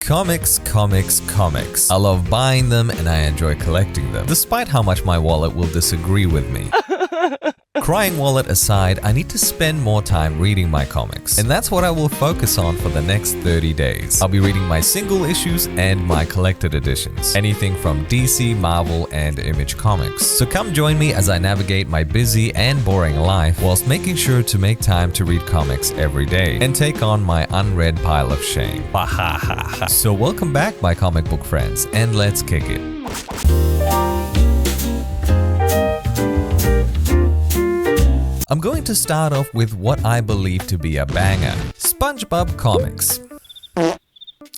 Comics. I love buying them and I enjoy collecting them, despite how much my wallet will disagree with me. Crying wallet aside, I need to spend more time reading my comics, and that's what I will focus on for the next 30 days. I'll be reading my single issues and my collected editions, anything from DC, Marvel, and Image Comics. So come join me as I navigate my busy and boring life whilst making sure to make time to read comics every day and take on my unread pile of shame. So welcome back, my comic book friends, and let's kick it. I'm going to start off with what I believe to be a banger. SpongeBob Comics.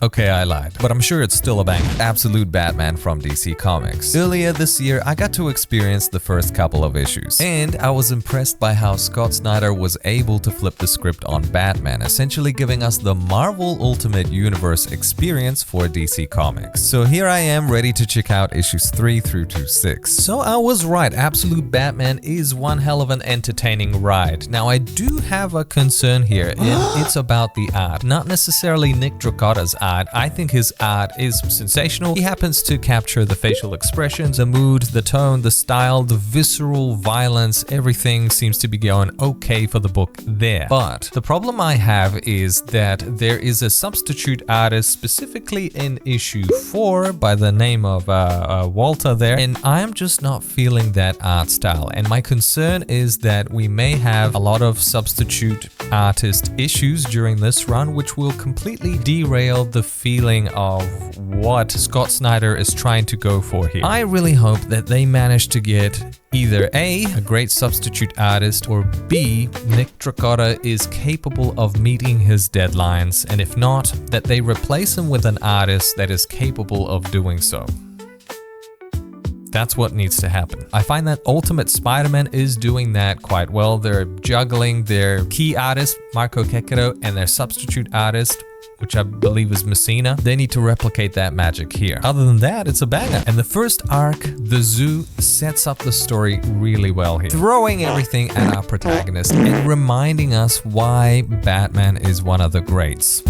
Okay, I lied, but I'm sure it's still a banger. Absolute Batman from DC Comics. Earlier this year, I got to experience the first couple of issues, and I was impressed by how Scott Snyder was able to flip the script on Batman, essentially giving us the Marvel Ultimate Universe experience for DC Comics. So here I am ready to check out issues 3 through to 6. So I was right, Absolute Batman is one hell of an entertaining ride. Now I do have a concern here, and it's about the art, not necessarily Nick Dracotta's art. I think his art is sensational. He happens to capture the facial expressions, the mood, the tone, the style, the visceral violence. Everything seems to be going okay for the book there. But the problem I have is that there is a substitute artist specifically in issue 4 by the name of Walter there, and I'm just not feeling that art style. And my concern is that we may have a lot of substitute artist issues during this run, which will completely derail the feeling of what Scott Snyder is trying to go for here. I really hope that they manage to get either A, great substitute artist, or B, Nick Dracotta is capable of meeting his deadlines, and if not, that they replace him with an artist that is capable of doing so. That's what needs to happen. I find that Ultimate Spider-Man is doing that quite well. They're juggling their key artist, Marco Checchetto, and their substitute artist, which I believe is Messina. They need to replicate that magic here. Other than that, it's a banger. And the first arc, The Zoo, sets up the story really well here, throwing everything at our protagonist and reminding us why Batman is one of the greats.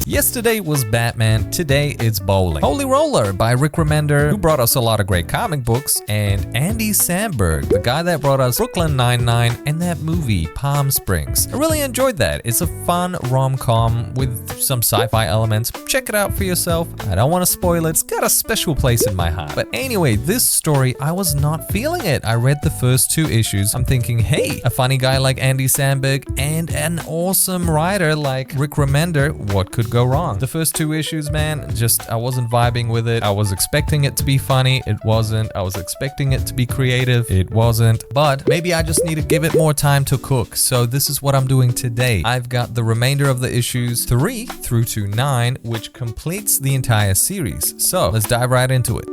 Yesterday was Batman, today it's bowling. Holy Roller by Rick Remender, who brought us a lot of great comic books, and Andy Samberg, the guy that brought us Brooklyn Nine-Nine and that movie, Palm Springs. I really enjoyed that. It's a fun rom-com with some sci-fi elements. Check it out for yourself. I don't want to spoil it. It's got a special place in my heart. But anyway, this story, I was not feeling it. I read the first 2 issues. I'm thinking, hey, a funny guy like Andy Samberg and an awesome writer like Rick Remender, what could go wrong? The first 2 issues, man, I wasn't vibing with it. I was expecting it to be funny. It wasn't. I was expecting it to be creative. It wasn't. But maybe I just need to give it more time to cook. So this is what I'm doing today. I've got the remainder of the issues 3 through to 9, which completes the entire series. So let's dive right into it.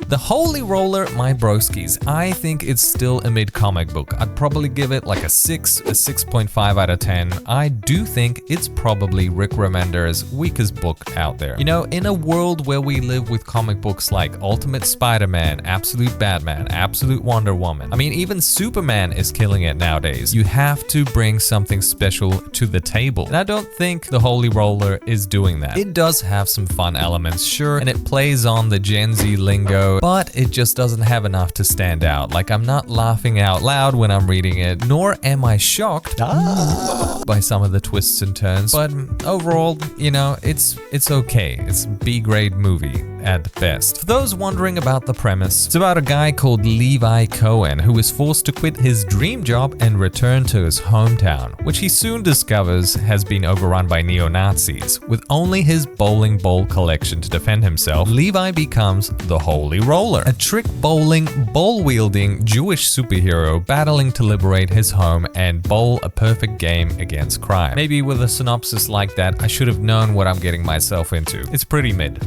The Holy Roller, my broskies. I think it's still a mid-comic book. I'd probably give it like a 6.5 out of 10. I do think it's probably Rick Remender's weakest book out there. You know, in a world where we live with comic books like Ultimate Spider-Man, Absolute Batman, Absolute Wonder Woman. I mean, even Superman is killing it nowadays. You have to bring something special to the table. And I don't think The Holy Roller is doing that. It does have some fun elements, sure, and it plays on the Gen Z lingo, but it just doesn't have enough to stand out. Like, I'm not laughing out loud when I'm reading it, nor am I shocked by some of the twists and turns. But overall, you know, it's okay. It's a B-grade movie at best. For those wondering about the premise, it's about a guy called Levi Cohen who is forced to quit his dream job and return to his hometown, which he soon discovers has been overrun by neo-Nazis. With only his bowling ball collection to defend himself, Levi becomes the Holy Roller, a trick bowling, ball-wielding Jewish superhero battling to liberate his home and bowl a perfect game against crime. Maybe with a synopsis like that, I should have known what I'm getting myself into. It's pretty mid.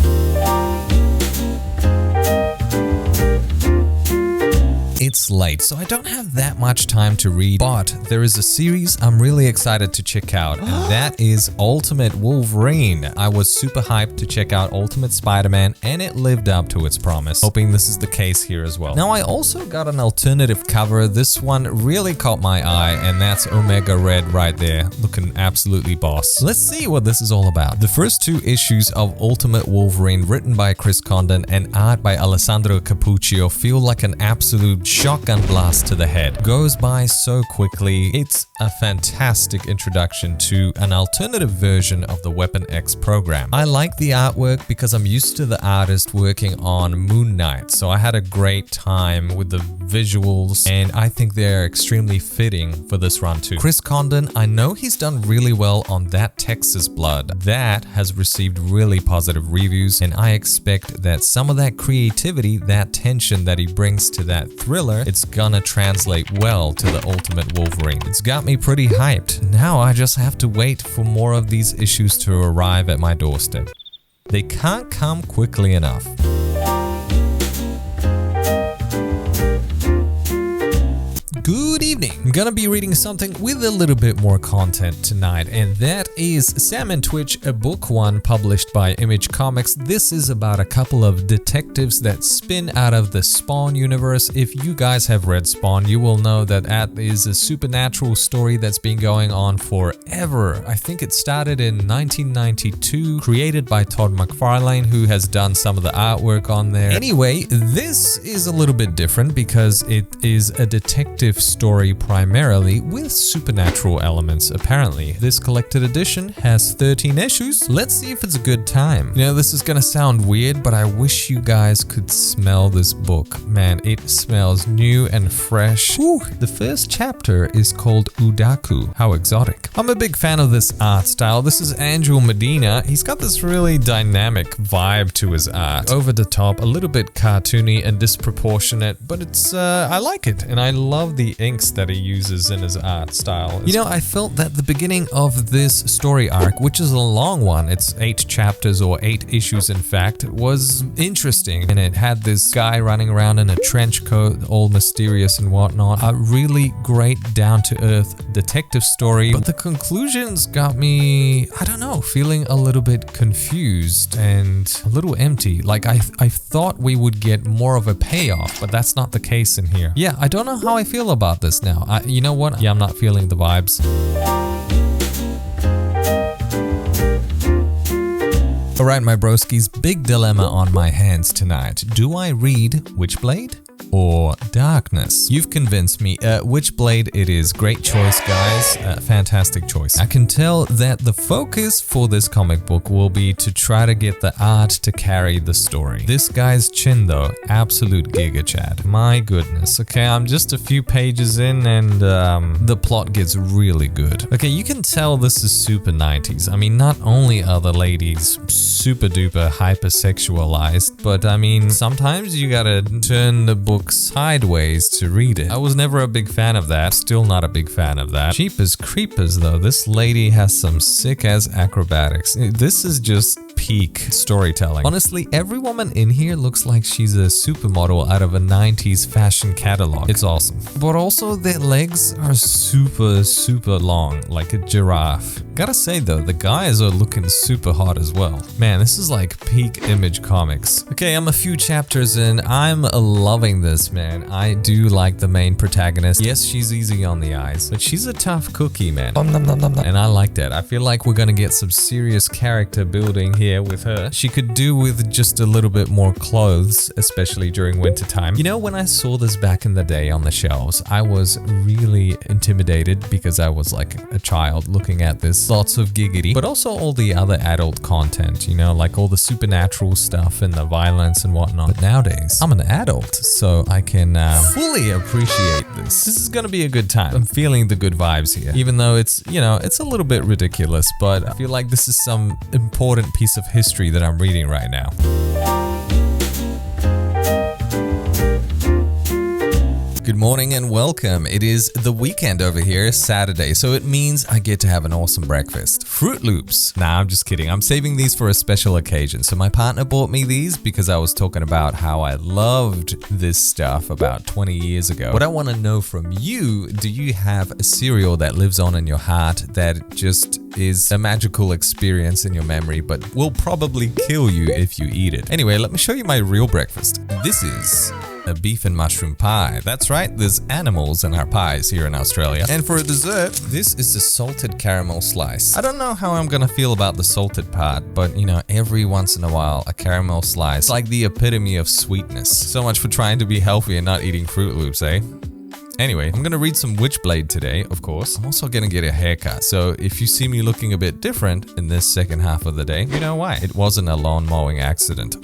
It's late, so I don't have that much time to read, but there is a series I'm really excited to check out, and that is Ultimate Wolverine. I was super hyped to check out Ultimate Spider-Man, and it lived up to its promise. Hoping this is the case here as well. Now, I also got an alternative cover. This one really caught my eye, and that's Omega Red right there, looking absolutely boss. Let's see what this is all about. The first 2 issues of Ultimate Wolverine, written by Chris Condon and art by Alessandro Cappuccio, feel like an absolute shotgun blast to the head. Goes by so quickly. It's a fantastic introduction to an alternative version of the Weapon X program. I like the artwork because I'm used to the artist working on Moonnight, so I had a great time with the visuals, and I think they're extremely fitting for this run too. Chris Condon, I know he's done really well on That Texas Blood. That has received really positive reviews, and I expect that some of that creativity, that tension that he brings to that thriller, it's gonna translate well to the Ultimate Wolverine. It's got me pretty hyped. Now I just have to wait for more of these issues to arrive at my doorstep. They can't come quickly enough. Good evening. I'm gonna be reading something with a little bit more content tonight, and that is Salmon Twitch, a book one published by Image Comics. This is about a couple of detectives that spin out of the Spawn universe. If you guys have read Spawn, you will know that that is a supernatural story that's been going on forever. I think it started in 1992, created by Todd McFarlane, who has done some of the artwork on there. Anyway, this is a little bit different because it is a detective story primarily with supernatural elements apparently. This collected edition has 13 issues. Let's see if it's a good time. You know, this is gonna sound weird, but I wish you guys could smell this book. Man, it smells new and fresh. Whew. The first chapter is called Udaku. How exotic. I'm a big fan of this art style. This is Angel Medina. He's got this really dynamic vibe to his art. Over the top, a little bit cartoony and disproportionate, but it's I like it, and I love the inks that he uses in his art style. You know, I felt that the beginning of this story arc, which is a long one, it's 8 chapters or 8 issues in fact, was interesting, and it had this guy running around in a trench coat, all mysterious and whatnot. A really great down-to-earth detective story, but the conclusions got me, I don't know, feeling a little bit confused and a little empty. Like I thought we would get more of a payoff, but that's not the case in here. Yeah, I don't know how I feel about this now. You know what? Yeah, I'm not feeling the vibes. Alright, my broskies, big dilemma on my hands tonight. Do I read Witchblade or Darkness? You've convinced me. Witchblade it is. Great choice, guys. Fantastic choice. I can tell that the focus for this comic book will be to try to get the art to carry the story. This guy's chin though, absolute giga chad. My goodness. Okay, I'm just a few pages in and the plot gets really good. Okay, you can tell this is super 90s. I mean, not only are the ladies super duper hypersexualized, but I mean, sometimes you gotta turn the book sideways to read it. I was never a big fan of that. Still not a big fan of that. Jeepers creepers though. This lady has some sick ass acrobatics. This is just peak storytelling. Honestly, every woman in here looks like she's a supermodel out of a 90s fashion catalog. It's awesome. But also their legs are super long, like a giraffe. Gotta say though, the guys are looking super hot as well. Man, this is like peak Image Comics. Okay, I'm a few chapters in. I'm loving this, man. I do like the main protagonist. Yes, she's easy on the eyes, but she's a tough cookie, man. And I like that. I feel like we're gonna get some serious character building here with her. She could do with just a little bit more clothes, especially during winter time. You know, when I saw this back in the day on the shelves, I was really intimidated because I was like a child looking at this. Lots of giggity, but also all the other adult content, you know, like all the supernatural stuff and the violence and whatnot. But nowadays, I'm an adult, so I can fully appreciate this. This is gonna be a good time. I'm feeling the good vibes here, even though it's, you know, it's a little bit ridiculous, but I feel like this is some important piece of history that I'm reading right now. Good morning and welcome. It is the weekend over here, Saturday, so it means I get to have an awesome breakfast. Fruit Loops. Nah, I'm just kidding. I'm saving these for a special occasion. So my partner bought me these because I was talking about how I loved this stuff about 20 years ago. What I want to know from you, do you have a cereal that lives on in your heart that just is a magical experience in your memory, but will probably kill you if you eat it? Anyway, let me show you my real breakfast. This is a beef and mushroom pie. That's right, there's animals in our pies here in Australia. And for a dessert, this is a salted caramel slice. I don't know how I'm gonna feel about the salted part, but you know, every once in a while, a caramel slice, like the epitome of sweetness. So much for trying to be healthy and not eating Fruit Loops, eh? Anyway, I'm gonna read some Witchblade today, of course. I'm also gonna get a haircut, so if you see me looking a bit different in this second half of the day, you know why. It wasn't a lawn mowing accident.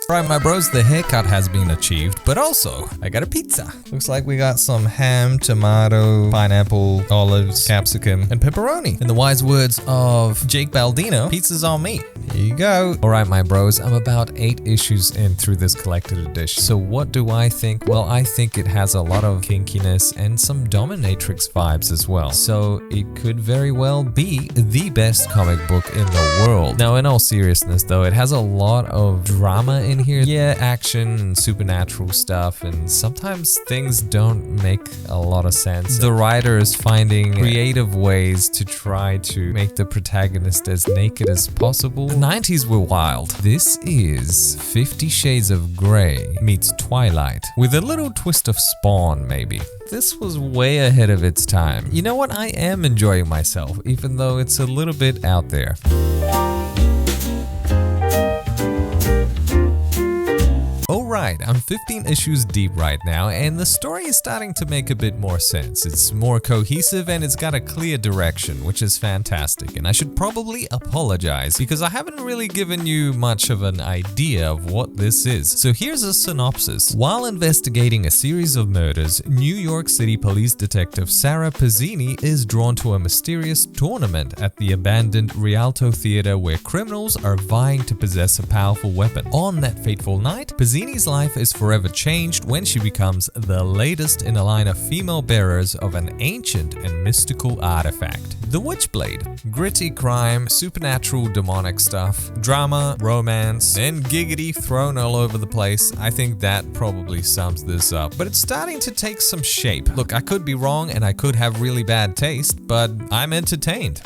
Right, my bros, the haircut has been achieved, but also, I got a pizza. Looks like we got some ham, tomato, pineapple, olives, capsicum, and pepperoni. In the wise words of Jake Baldino, pizza's on me. Here you go. All right, my bros, I'm about 8 issues in through this collected edition. So what do I think? Well, I think it has a lot of kinkiness and some dominatrix vibes as well. So it could very well be the best comic book in the world. Now, in all seriousness though, it has a lot of drama in here. Yeah, action and supernatural stuff, and sometimes things don't make a lot of sense. The writer is finding creative ways to try to make the protagonist as naked as possible. The 90s were wild. This is 50 Shades of Grey meets Twilight, with a little twist of Spawn, maybe. This was way ahead of its time. You know what? I am enjoying myself, even though it's a little bit out there. Alright, I'm 15 issues deep right now, and the story is starting to make a bit more sense. It's more cohesive and it's got a clear direction, which is fantastic. And I should probably apologize because I haven't really given you much of an idea of what this is. So here's a synopsis. While investigating a series of murders, New York City police detective Sarah Pizzini is drawn to a mysterious tournament at the abandoned Rialto Theater where criminals are vying to possess a powerful weapon. On that fateful night, Pizzini's life is forever changed when she becomes the latest in a line of female bearers of an ancient and mystical artifact, the Witchblade. Gritty crime, supernatural demonic stuff, drama, romance, and giggity thrown all over the place. I think that probably sums this up, but it's starting to take some shape. Look, I could be wrong and I could have really bad taste, but I'm entertained.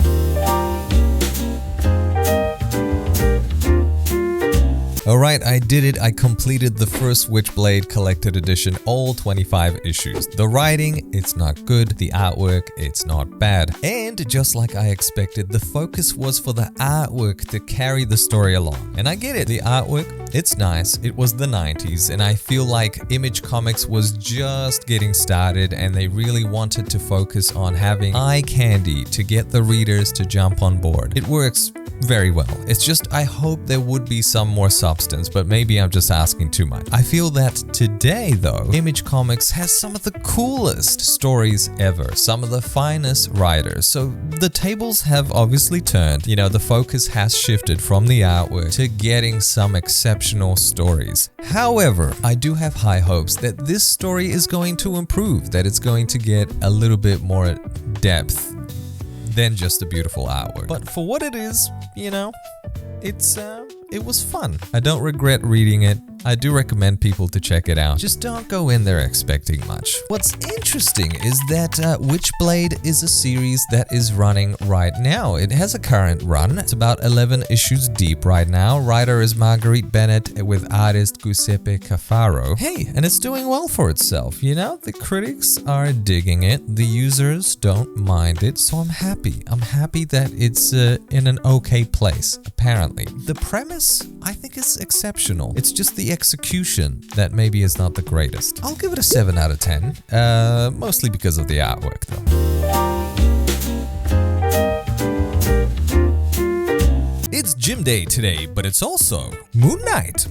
Alright, I did it. I completed the first Witchblade collected edition, all 25 issues. The writing, it's not good. The artwork, it's not bad. And just like I expected, the focus was for the artwork to carry the story along. And I get it. The artwork, it's nice. It was the 90s, and I feel like Image Comics was just getting started, and they really wanted to focus on having eye candy to get the readers to jump on board. It works very well. It's just, I hope there would be some more substance, but maybe I'm just asking too much. I feel that today, though, Image Comics has some of the coolest stories ever, some of the finest writers. So the tables have obviously turned. You know, the focus has shifted from the artwork to getting some exceptional stories. However, I do have high hopes that this story is going to improve, that it's going to get a little bit more depth than just a beautiful artwork. But for what it is, you know, it was fun. I don't regret reading it. I do recommend people to check it out. Just don't go in there expecting much. What's interesting is that Witchblade is a series that is running right now. It has a current run. It's about 11 issues deep right now. Writer is Marguerite Bennett with artist Giuseppe Cafaro. Hey, and it's doing well for itself, you know? The critics are digging it. The users don't mind it, so I'm happy. I'm happy that it's in an okay place, apparently. The premise, I think, is exceptional. It's just the execution that maybe is not the greatest. I'll give it a 7 out of 10, mostly because of the artwork though. It's gym day today, but it's also Moonnight.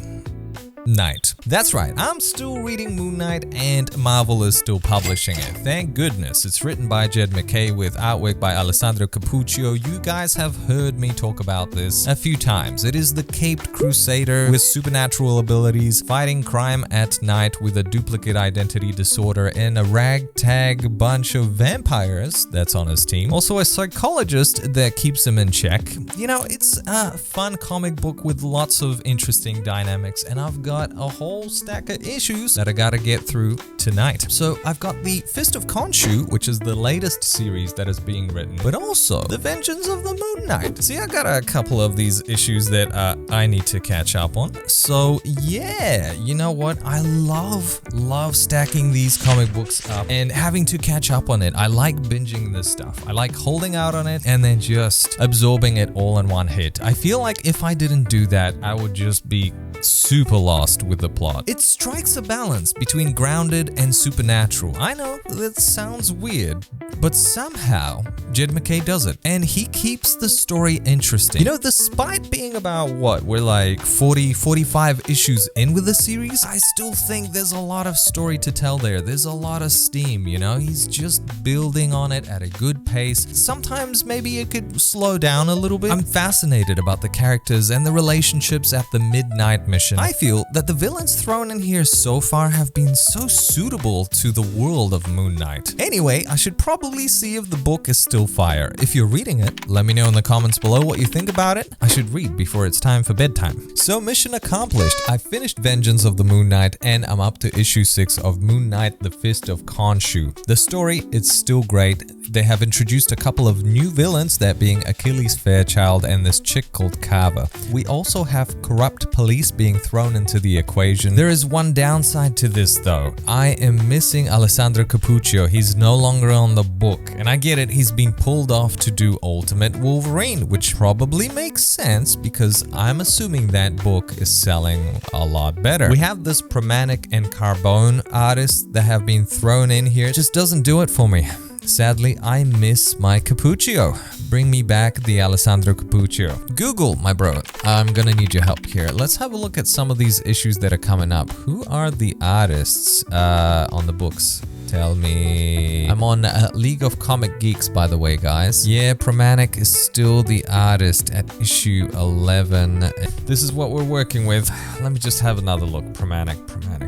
Moonnight. That's right, I'm still reading Moonnight and Marvel is still publishing it. Thank goodness. It's written by Jed MacKay with artwork by Alessandro Cappuccio. You guys have heard me talk about this a few times. It is the caped crusader with supernatural abilities, fighting crime at night with a duplicate identity disorder and a ragtag bunch of vampires that's on his team. Also a psychologist that keeps him in check. You know, it's a fun comic book with lots of interesting dynamics, and I've got a whole stack of issues that I gotta get through tonight. So I've got the Fist of Khonshu, which is the latest series that is being written, but also the Vengeance of the Moon Knight. See, I got a couple of these issues that I need to catch up on. So yeah, you know what? I love stacking these comic books up and having to catch up on it. I like binging this stuff. I like holding out on it and then just absorbing it all in one hit. I feel like if I didn't do that, I would just be super lost with the plot. It strikes a balance between grounded and supernatural. I know, that sounds weird, but somehow Jed MacKay does it, and he keeps the story interesting. You know, despite being about what, we're like 45 issues in with the series, I still think there's a lot of story to tell there. There's a lot of steam, you know? He's just building on it at a good pace. Sometimes maybe it could slow down a little bit. I'm fascinated about the characters and the relationships at the Midnight mission. I feel that the villains thrown in here so far have been so suitable to the world of Moon Knight. Anyway, I should probably see if the book is still fire. If you're reading it, let me know in the comments below what you think about it. I should read before it's time for bedtime. So mission accomplished. I finished Vengeance of the Moon Knight and I'm up to issue 6 of Moon Knight, the Fist of Khonshu. The story is still great. They have introduced a couple of new villains, that being Achilles Fairchild and this chick called Kava. We also have corrupt police being thrown into the equation. There is one downside to this though. I am missing Alessandro Cappuccio. He's no longer on the book. And I get it, he's been pulled off to do Ultimate Wolverine, which probably makes sense because I'm assuming that book is selling a lot better. We have this Promanic and Carbone artists that have been thrown in here. It just doesn't do it for me. Sadly, I miss my Cappuccio. Bring me back the Alessandro Cappuccio. Google, my bro. I'm gonna need your help here. Let's have a look at some of these issues that are coming up. Who are the artists on the books? Tell me. I'm on League of Comic Geeks, by the way, guys. Yeah, Promanic is still the artist at issue 11. This is what we're working with. Let me just have another look. Promanic.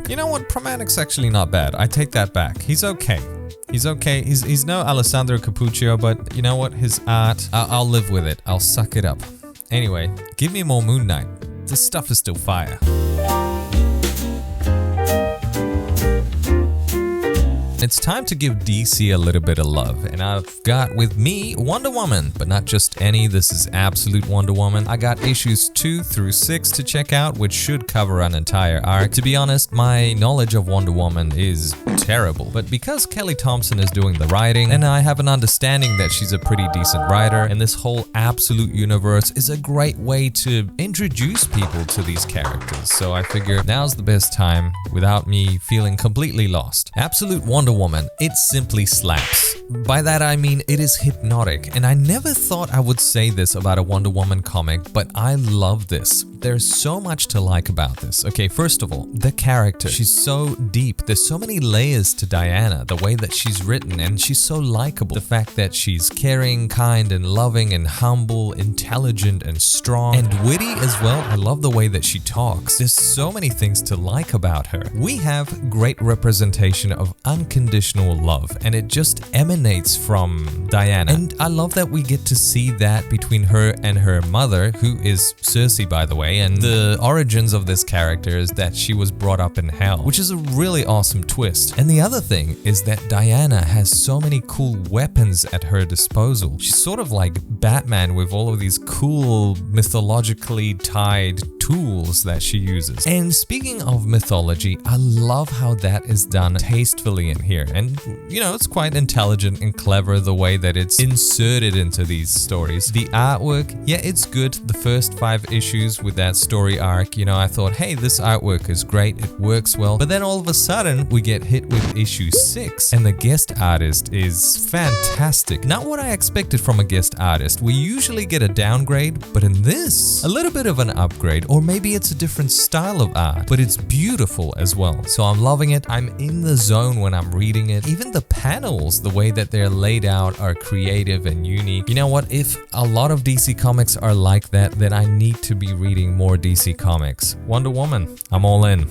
You know what? Promanic's actually not bad. I take that back. He's okay. He's okay. He's no Alessandro Cappuccio, but you know what? His art, I'll live with it. I'll suck it up. Anyway, give me more Moon Knight. This stuff is still fire. It's time to give DC a little bit of love, and I've got with me Wonder Woman, but not just any. This is absolute Wonder Woman. I got issues 2 through 6 to check out, which should cover an entire arc. To be honest, my knowledge of Wonder Woman is terrible, but because Kelly Thompson is doing the writing, and I have an understanding that she's a pretty decent writer, and this whole absolute universe is a great way to introduce people to these characters. So I figure now's the best time without me feeling completely lost. Absolute Wonder Woman, it simply slaps. By that I mean it is hypnotic, and I never thought I would say this about a Wonder Woman comic, but I love this. There's so much to like about this. Okay, first of all, the character. She's so deep. There's so many layers to Diana, the way that she's written, and she's so likable. The fact that she's caring, kind, and loving, and humble, intelligent, and strong, and witty as well. I love the way that she talks. There's so many things to like about her. We have great representation of unconditional love, and it just emanates from Diana. And I love that we get to see that between her and her mother, who is Cersei, by the way, and the origins of this character is that she was brought up in hell, which is a really awesome twist. And the other thing is that Diana has so many cool weapons at her disposal. She's sort of like Batman with all of these cool mythologically tied tools that she uses. And speaking of mythology, I love how that is done tastefully in here. And you know, it's quite intelligent and clever the way that it's inserted into these stories. The artwork, yeah, it's good. The first 5 issues with that story arc, you know, I thought, hey, this artwork is great, it works well. But then all of a sudden, we get hit with issue 6, and the guest artist is fantastic. Not what I expected from a guest artist. We usually get a downgrade, but in this, a little bit of an upgrade, or maybe it's a different style of art, but it's beautiful as well. So I'm loving it. I'm in the zone when I'm reading it. Even the panels, the way that they're laid out are creative and unique. You know what? If a lot of DC comics are like that, then I need to be reading more DC comics. Wonder Woman, I'm all in.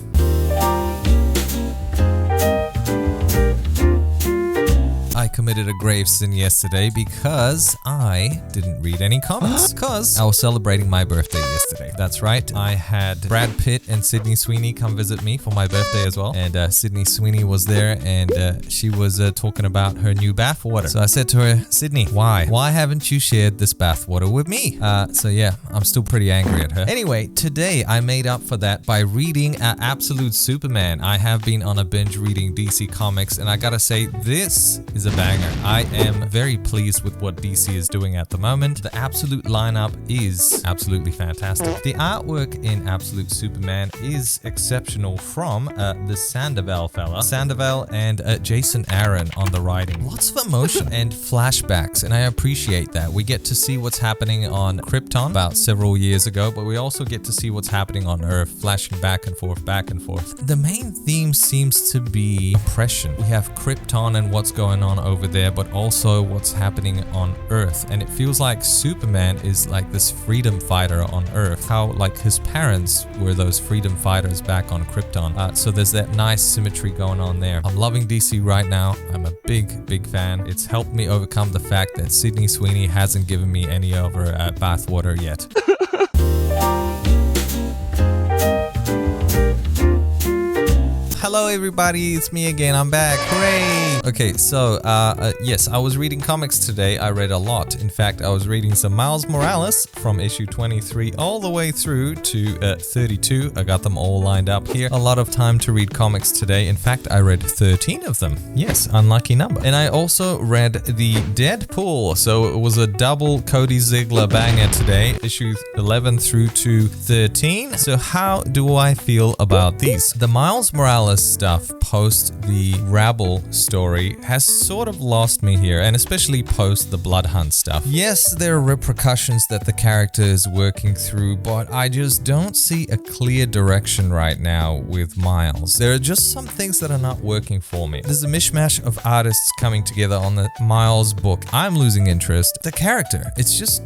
I committed a grave sin yesterday because I didn't read any comics. Because I was celebrating my birthday yesterday. That's right. I had Brad Pitt and Sydney Sweeney come visit me for my birthday as well. And Sydney Sweeney was there, and she was talking about her new bathwater. So I said to her, Sydney, why? Why haven't you shared this bathwater with me? So yeah, I'm still pretty angry at her. Anyway, today I made up for that by reading Absolute Superman. I have been on a binge reading DC comics, and I gotta say, this is a banger. I am very pleased with what DC is doing at the moment. The Absolute lineup is absolutely fantastic. The artwork in Absolute Superman is exceptional from the Sandoval fella. Sandoval and Jason Aaron on the writing. Lots of emotion and flashbacks, and I appreciate that. We get to see what's happening on Krypton about several years ago, but we also get to see what's happening on Earth, flashing back and forth, back and forth. The main theme seems to be oppression. We have Krypton and what's going on over there, but also what's happening on Earth. And it feels like Superman is like this freedom fighter on Earth. How like his parents were those freedom fighters back on Krypton. So there's that nice symmetry going on there. I'm loving DC right now. I'm a big fan. It's helped me overcome the fact that Sydney Sweeney hasn't given me any of her bathwater yet. Hello everybody, it's me again, I'm back, hooray! Okay, so, yes, I was reading comics today, I read a lot. In fact, I was reading some Miles Morales from issue 23 all the way through to 32. I got them all lined up here. A lot of time to read comics today. In fact, I read 13 of them. Yes, unlucky number. And I also read the Deadpool, so it was a double Cody Ziegler banger today, issue 11 through to 13. So how do I feel about these? The Miles Morales stuff post the Rabble story has sort of lost me here, and especially post the Blood Hunt stuff. Yes, there are repercussions that the character is working through, but I just don't see a clear direction right now with Miles. There are just some things that are not working for me. There's a mishmash of artists coming together on the Miles book. I'm losing interest. The character, he's just,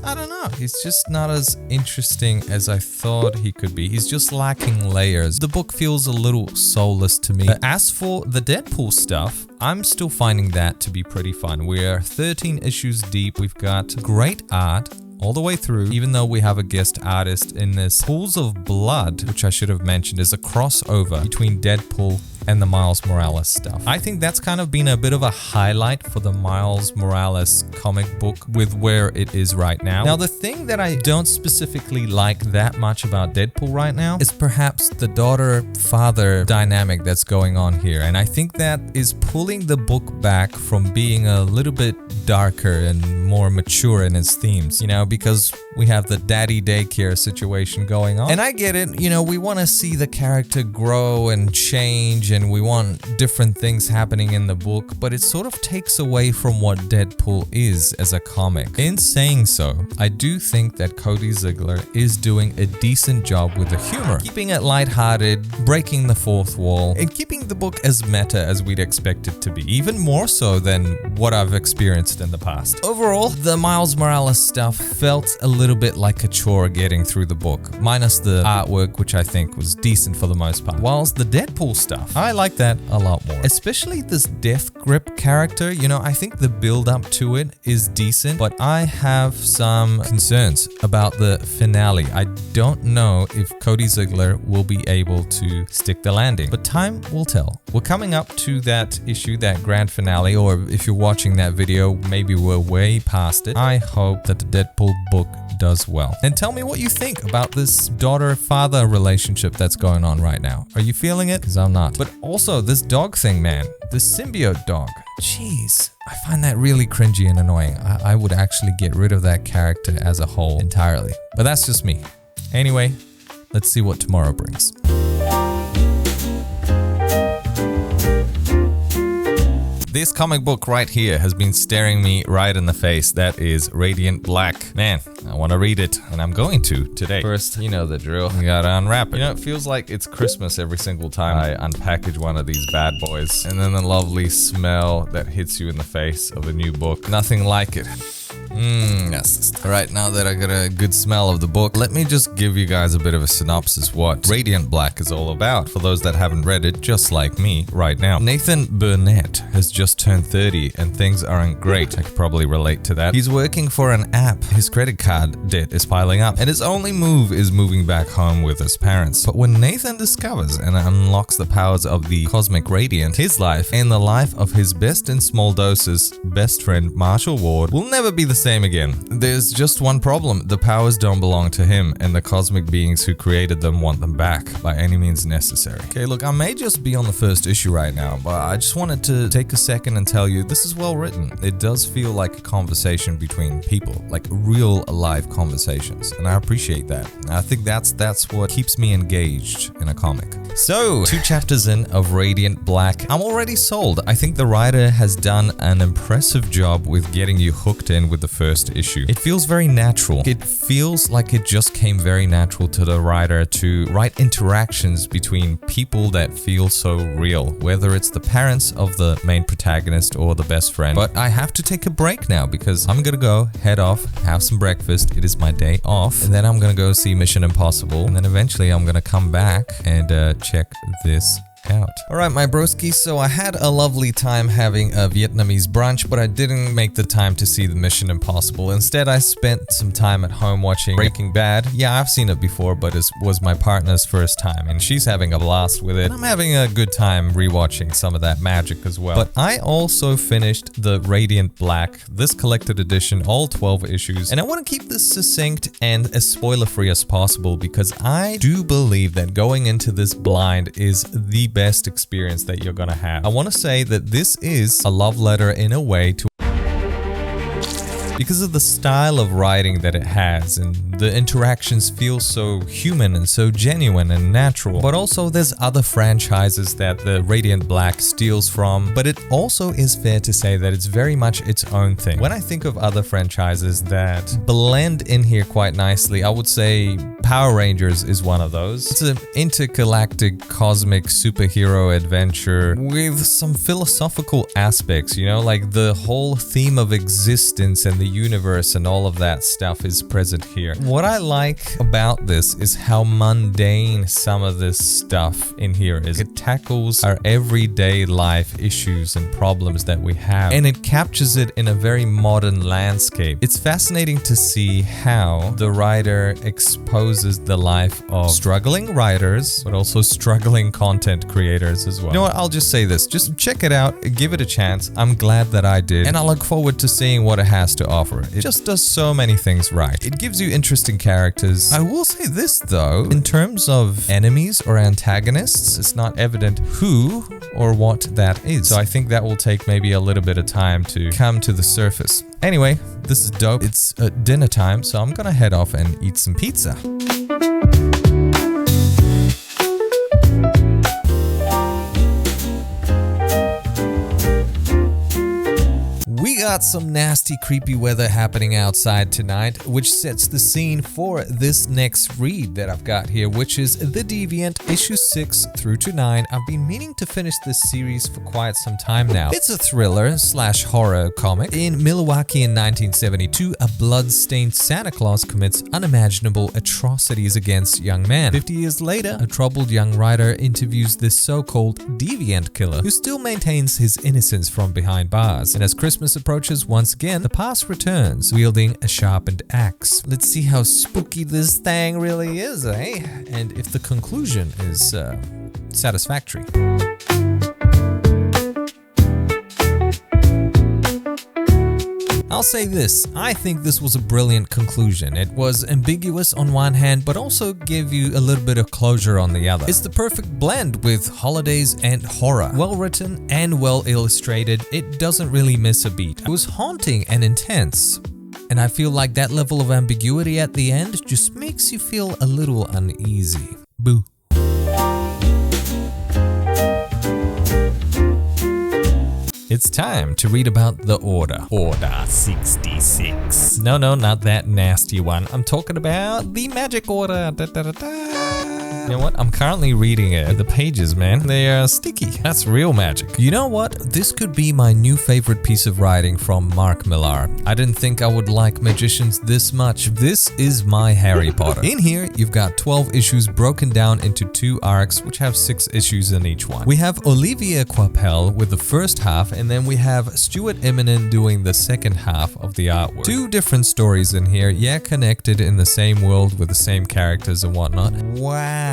I don't know. He's just not as interesting as I thought he could be. He's just lacking layers. The book feels a little soulless to me. As for the Deadpool stuff, I'm still finding that to be pretty fun. We're 13 issues deep. We've got great art all the way through, even though we have a guest artist in this. Pools of Blood, which I should have mentioned, is a crossover between Deadpool and the Miles Morales stuff. I think that's kind of been a bit of a highlight for the Miles Morales comic book with where it is right now. Now, the thing that I don't specifically like that much about Deadpool right now is perhaps the daughter-father dynamic that's going on here. And I think that is pulling the book back from being a little bit darker and more mature in its themes, you know, because we have the daddy daycare situation going on. And I get it, you know, we want to see the character grow and change, and we want different things happening in the book, but it sort of takes away from what Deadpool is as a comic. In saying so, I do think that Cody Ziegler is doing a decent job with the humor, keeping it lighthearted, breaking the fourth wall, and keeping the book as meta as we'd expect it to be, even more so than what I've experienced in the past. Overall, the Miles Morales stuff felt a little bit like a chore getting through the book, minus the artwork, which I think was decent for the most part. Whilst the Deadpool stuff, I like that a lot more. Especially this Death Grip character, you know, I think the build up to it is decent, but I have some concerns about the finale. I don't know if Cody Ziegler will be able to stick the landing, but time will tell. We're coming up to that issue, that grand finale, or if you're watching that video, maybe we're way past it. I hope that the Deadpool book does well. And tell me what you think about this daughter-father relationship that's going on right now. Are you feeling it? Because I'm not. But also this dog thing, man. The symbiote dog. Jeez. I find that really cringy and annoying. I would actually get rid of that character as a whole entirely. But that's just me. Anyway, let's see what tomorrow brings. This comic book right here has been staring me right in the face. That is Radiant Black. Man, I want to read it, and I'm going to today. First, you know the drill. You gotta unwrap it. You know, it feels like it's Christmas every single time I unpackage one of these bad boys. And then the lovely smell that hits you in the face of a new book. Nothing like it. Yes. Alright, now that I got a good smell of the book, let me just give you guys a bit of a synopsis what Radiant Black is all about, for those that haven't read it, just like me right now. Nathan Burnett has just turned 30 and things aren't great. I could probably relate to that. He's working for an app, his credit card debt is piling up, and his only move is moving back home with his parents. But when Nathan discovers and unlocks the powers of the Cosmic Radiant, his life and the life of his best in small doses best friend Marshall Ward will never be the same again. There's just one problem. The powers don't belong to him, and the cosmic beings who created them want them back by any means necessary. Okay, look, I may just be on the first issue right now, but I just wanted to take a second and tell you this is well written. It does feel like a conversation between people, like real live conversations, and I appreciate that. I think that's what keeps me engaged in a comic. So, 2 chapters in of Radiant Black. I'm already sold. I think the writer has done an impressive job with getting you hooked in with the first issue. It feels very natural. It feels like it just came very natural to the writer to write interactions between people that feel so real, whether it's the parents of the main protagonist or the best friend. But I have to take a break now because I'm gonna go head off, have some breakfast. It is my day off, and then I'm gonna go see Mission Impossible, and then eventually I'm gonna come back and check this out. Alright, my broski, so I had a lovely time having a Vietnamese brunch, but I didn't make the time to see the Mission Impossible. Instead, I spent some time at home watching Breaking Bad. Yeah, I've seen it before, but it was my partner's first time, and she's having a blast with it. And I'm having a good time rewatching some of that magic as well. But I also finished the Radiant Black, this collected edition, all 12 issues, and I want to keep this succinct and as spoiler-free as possible because I do believe that going into this blind is the best experience that you're gonna have. I want to say that this is a love letter in a way to because of the style of writing that it has, and the interactions feel so human and so genuine and natural. But also there's other franchises that the Radiant Black steals from, but it also is fair to say that it's very much its own thing. When I think of other franchises that blend in here quite nicely, I would say Power Rangers is one of those. It's an intergalactic cosmic superhero adventure with some philosophical aspects, you know, like the whole theme of existence and the universe and all of that stuff is present here. What I like about this is how mundane some of this stuff in here is. It tackles our everyday life issues and problems that we have, and it captures it in a very modern landscape. It's fascinating to see how the writer exposes the life of struggling writers, but also struggling content creators as well. You know what, I'll just say this, just check it out, give it a chance. I'm glad that I did, and I look forward to seeing what it has to offer. It just does so many things right. It gives you interesting characters. I will say this though, in terms of enemies or antagonists, it's not evident who or what that is. So I think that will take maybe a little bit of time to come to the surface. Anyway, this is dope. It's dinner time, so I'm gonna head off and eat some pizza. We got some nasty, creepy weather happening outside tonight, which sets the scene for this next read that I've got here, which is The Deviant, issues 6 through to 9. I've been meaning to finish this series for quite some time now. It's a thriller/horror comic. In Milwaukee in 1972, a blood-stained Santa Claus commits unimaginable atrocities against young men. 50 years later, a troubled young writer interviews this so-called Deviant killer, who still maintains his innocence from behind bars. And as Christmas approaches once again, the past returns, wielding a sharpened axe. Let's see how spooky this thing really is, eh? And if the conclusion is satisfactory. I'll say this, I think this was a brilliant conclusion. It was ambiguous on one hand, but also gave you a little bit of closure on the other. It's the perfect blend with holidays and horror. Well written and well illustrated, it doesn't really miss a beat. It was haunting and intense, And I feel like that level of ambiguity at the end just makes you feel a little uneasy. Boo. It's time to read about the Order. Order 66. No, not that nasty one. I'm talking about the Magic Order. You know what? I'm currently reading it. The pages, man, they are sticky. That's real magic. You know what? This could be my new favorite piece of writing from Mark Millar. I didn't think I would like magicians this much. This is my Harry Potter. In here, you've got 12 issues broken down into 2 arcs, which have 6 issues in each one. We have Olivia Coipel with the first half, and then we have Stuart Immonen doing the second half of the artwork. 2 different stories in here, yeah, connected in the same world with the same characters and whatnot. Wow.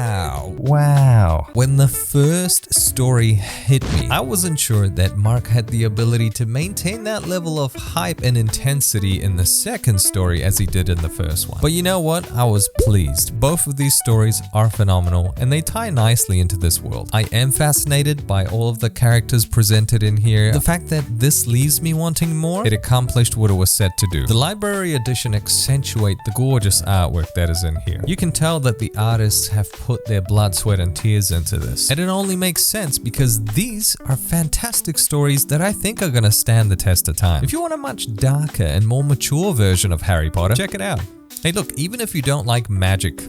When the first story hit me, I wasn't sure that Mark had the ability to maintain that level of hype and intensity in the second story as he did in the first one. But you know what? I was pleased. Both of these stories are phenomenal and they tie nicely into this world. I am fascinated by all of the characters presented in here. The fact that this leaves me wanting more, it accomplished what it was set to do. The library edition accentuate the gorgeous artwork that is in here. You can tell that the artists have put their blood, sweat, and tears into this. And it only makes sense because these are fantastic stories that I think are gonna stand the test of time. If you want a much darker and more mature version of Harry Potter, check it out. Hey look, even if you don't like magic,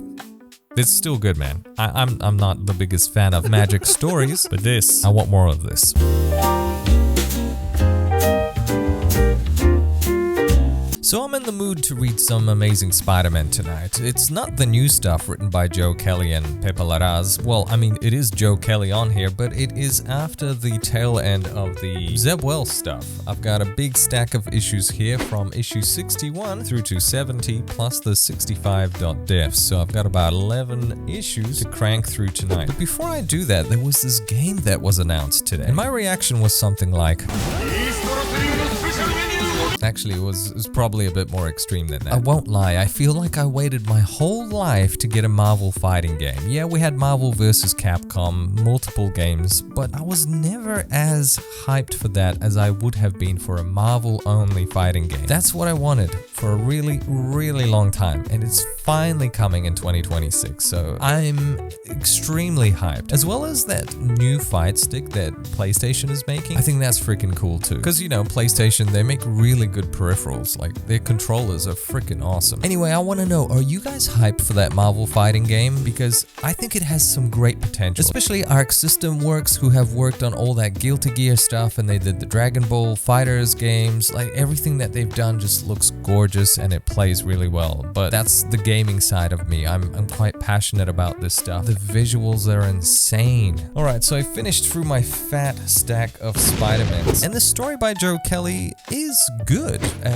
it's still good, man. I'm not the biggest fan of magic stories, but this, I want more of this. So I'm in the mood to read some amazing Spider-Man tonight. It's not the new stuff written by Joe Kelly and Pepe Larraz. Well, I mean, it is Joe Kelly on here, but it is after the tail end of the Zeb Wells stuff. I've got a big stack of issues here from issue 61 through to 70, plus the 65.def. So I've got about 11 issues to crank through tonight. But before I do that, there was this game that was announced today. And my reaction was something like... Actually, it was probably a bit more extreme than that. I won't lie, I feel like I waited my whole life to get a Marvel fighting game. Yeah, we had Marvel vs. Capcom, multiple games, but I was never as hyped for that as I would have been for a Marvel-only fighting game. That's what I wanted for a really, really long time, and it's finally coming in 2026, so I'm extremely hyped. As well as that new fight stick that PlayStation is making, I think that's freaking cool too. Because, you know, PlayStation, they make really good peripherals, like their controllers are freaking awesome. Anyway, I want to know, are you guys hyped for that Marvel fighting game? Because I think it has some great potential, especially Arc System Works, who have worked on all that Guilty Gear stuff, and they did the Dragon Ball Fighters games. Like everything that they've done just looks gorgeous and it plays really well. But that's the gaming side of me. I'm quite passionate about this stuff. The visuals are insane. Alright, so I finished through my fat stack of Spider-Mans, and the story by Joe Kelly is good.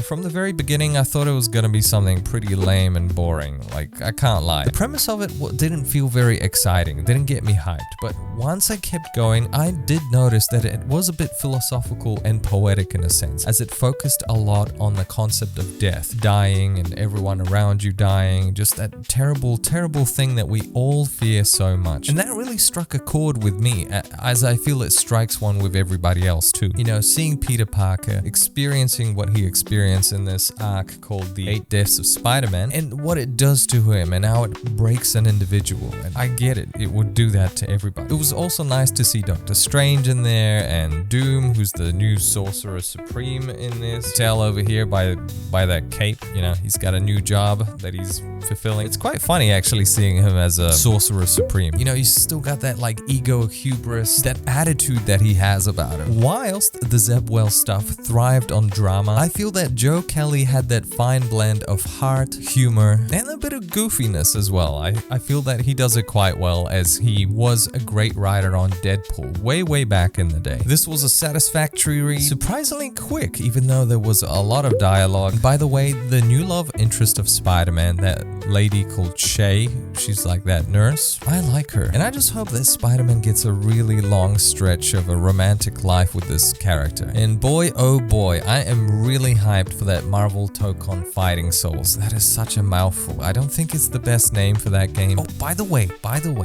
From the very beginning, I thought it was gonna be something pretty lame and boring. Like, I can't lie. The premise of it didn't feel very exciting. It didn't get me hyped. But once I kept going, I did notice that it was a bit philosophical and poetic in a sense, as it focused a lot on the concept of death, dying, and everyone around you dying, just that terrible, terrible thing that we all fear so much. And that really struck a chord with me, as I feel it strikes one with everybody else too. You know, seeing Peter Parker experiencing what he experienced in this arc called The 8 Deaths of Spider-Man, and what it does to him and how it breaks an individual. And I get it, it would do that to everybody. It was also nice to see Doctor Strange in there, and Doom, who's the new Sorcerer Supreme in this. Tell over here by that cape, you know, he's got a new job that he's fulfilling. It's quite funny actually seeing him as a Sorcerer Supreme. You know, he's still got that like ego hubris, that attitude that he has about him. Whilst the Zeb Wells stuff thrived on drama, I feel that Joe Kelly had that fine blend of heart, humor, and a bit of goofiness as well. I feel that he does it quite well, as he was a great writer on Deadpool way back in the day. This was a satisfactory read, surprisingly quick, even though there was a lot of dialogue. By the way, the new love interest of Spider-Man, that lady called Shay, she's like that nurse, I like her. And I just hope that Spider-Man gets a really long stretch of a romantic life with this character. And boy, oh boy, I am really hyped for that Marvel Tokon Fighting Souls. That is such a mouthful. I don't think it's the best name for that game. Oh, by the way,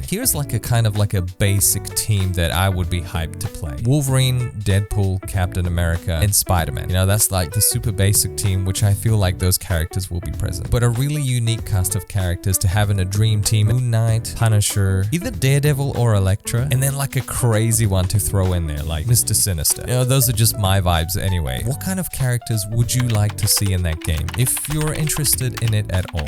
here's like a kind of like a basic team that I would be hyped to play. Wolverine, Deadpool, Captain America, and Spider-Man. You know, that's like the super basic team, which I feel like those characters will be present. But a really unique cast of characters to have in a dream team: Moonnight, Punisher, either Daredevil or Elektra, and then like a crazy one to throw in there, like Mr. Sinister. You know, those are just my vibes anyway. What kind of characters would you like to see in that game, if you're interested in it at all?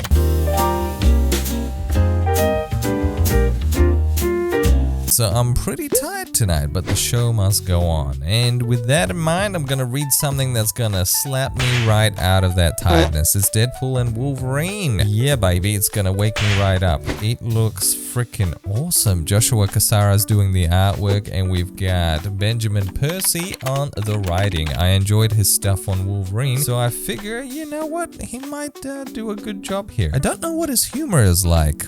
So I'm pretty tired tonight, but the show must go on. And with that in mind, I'm gonna read something that's gonna slap me right out of that tiredness. It's Deadpool and Wolverine. Yeah, baby, it's gonna wake me right up. It looks freaking awesome. Joshua Cassara's doing the artwork, and we've got Benjamin Percy on the writing. I enjoyed his stuff on Wolverine, so I figure, you know what, he might do a good job here. I don't know what his humor is like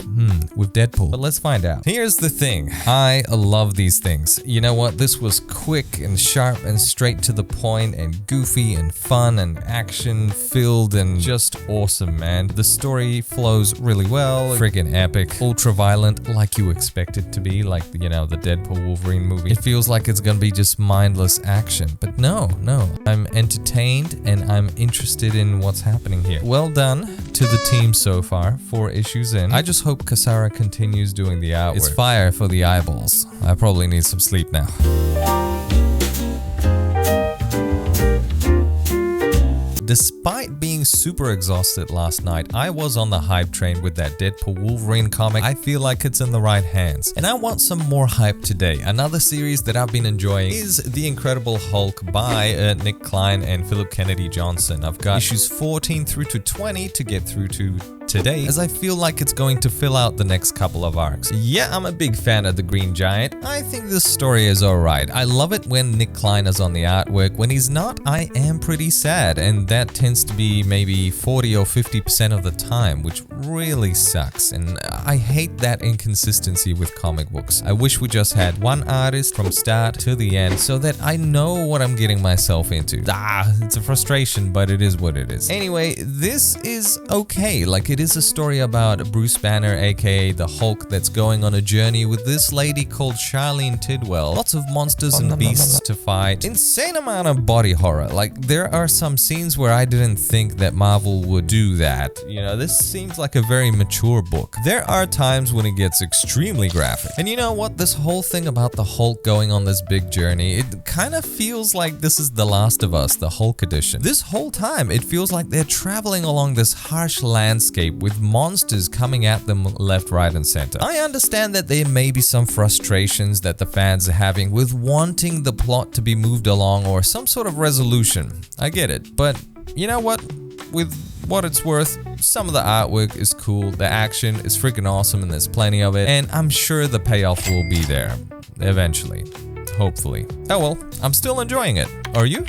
with Deadpool, but let's find out. Here's the thing. I love these things. You know what? This was quick and sharp and straight to the point and goofy and fun and action filled and just awesome, man. The story flows really well. Friggin' epic. Ultra violent, like you expect it to be, like, you know, the Deadpool Wolverine movie. It feels like it's gonna be just mindless action, but no. I'm entertained and I'm interested in what's happening here. Well done to the team so far, 4 issues in. I just hope Cassara continues doing the artwork. It's fire for the eyeballs. I probably need some sleep now. Despite being super exhausted last night, I was on the hype train with that Deadpool Wolverine comic. I feel like it's in the right hands. And I want some more hype today. Another series that I've been enjoying is The Incredible Hulk by Nick Klein and Philip Kennedy Johnson. I've got issues 14 through to 20 to get through to today, as I feel like it's going to fill out the next couple of arcs. Yeah, I'm a big fan of the Green Giant. I think this story is alright. I love it when Nick Klein is on the artwork. When he's not, I am pretty sad, and that tends to be maybe 40 or 50% of the time, which really sucks, and I hate that inconsistency with comic books. I wish we just had one artist from start to the end so that I know what I'm getting myself into. It's a frustration, but it is what it is. Anyway, this is okay. Like, it is a story about Bruce Banner, aka the Hulk, that's going on a journey with this lady called Charlene Tidwell. Lots of monsters and beasts to fight. Insane amount of body horror. Like, there are some scenes where I didn't think that Marvel would do that. You know, this seems like a very mature book. There are times when it gets extremely graphic. And you know what? This whole thing about the Hulk going on this big journey, it kind of feels like this is The Last of Us, the Hulk edition. This whole time, it feels like they're traveling along this harsh landscape with monsters coming at them left, right, and center. I understand that there may be some frustrations that the fans are having with wanting the plot to be moved along or some sort of resolution. I get it, but you know what? With what it's worth, some of the artwork is cool, the action is freaking awesome, and there's plenty of it, and I'm sure the payoff will be there eventually. Hopefully. Oh well, I'm still enjoying it. Are you?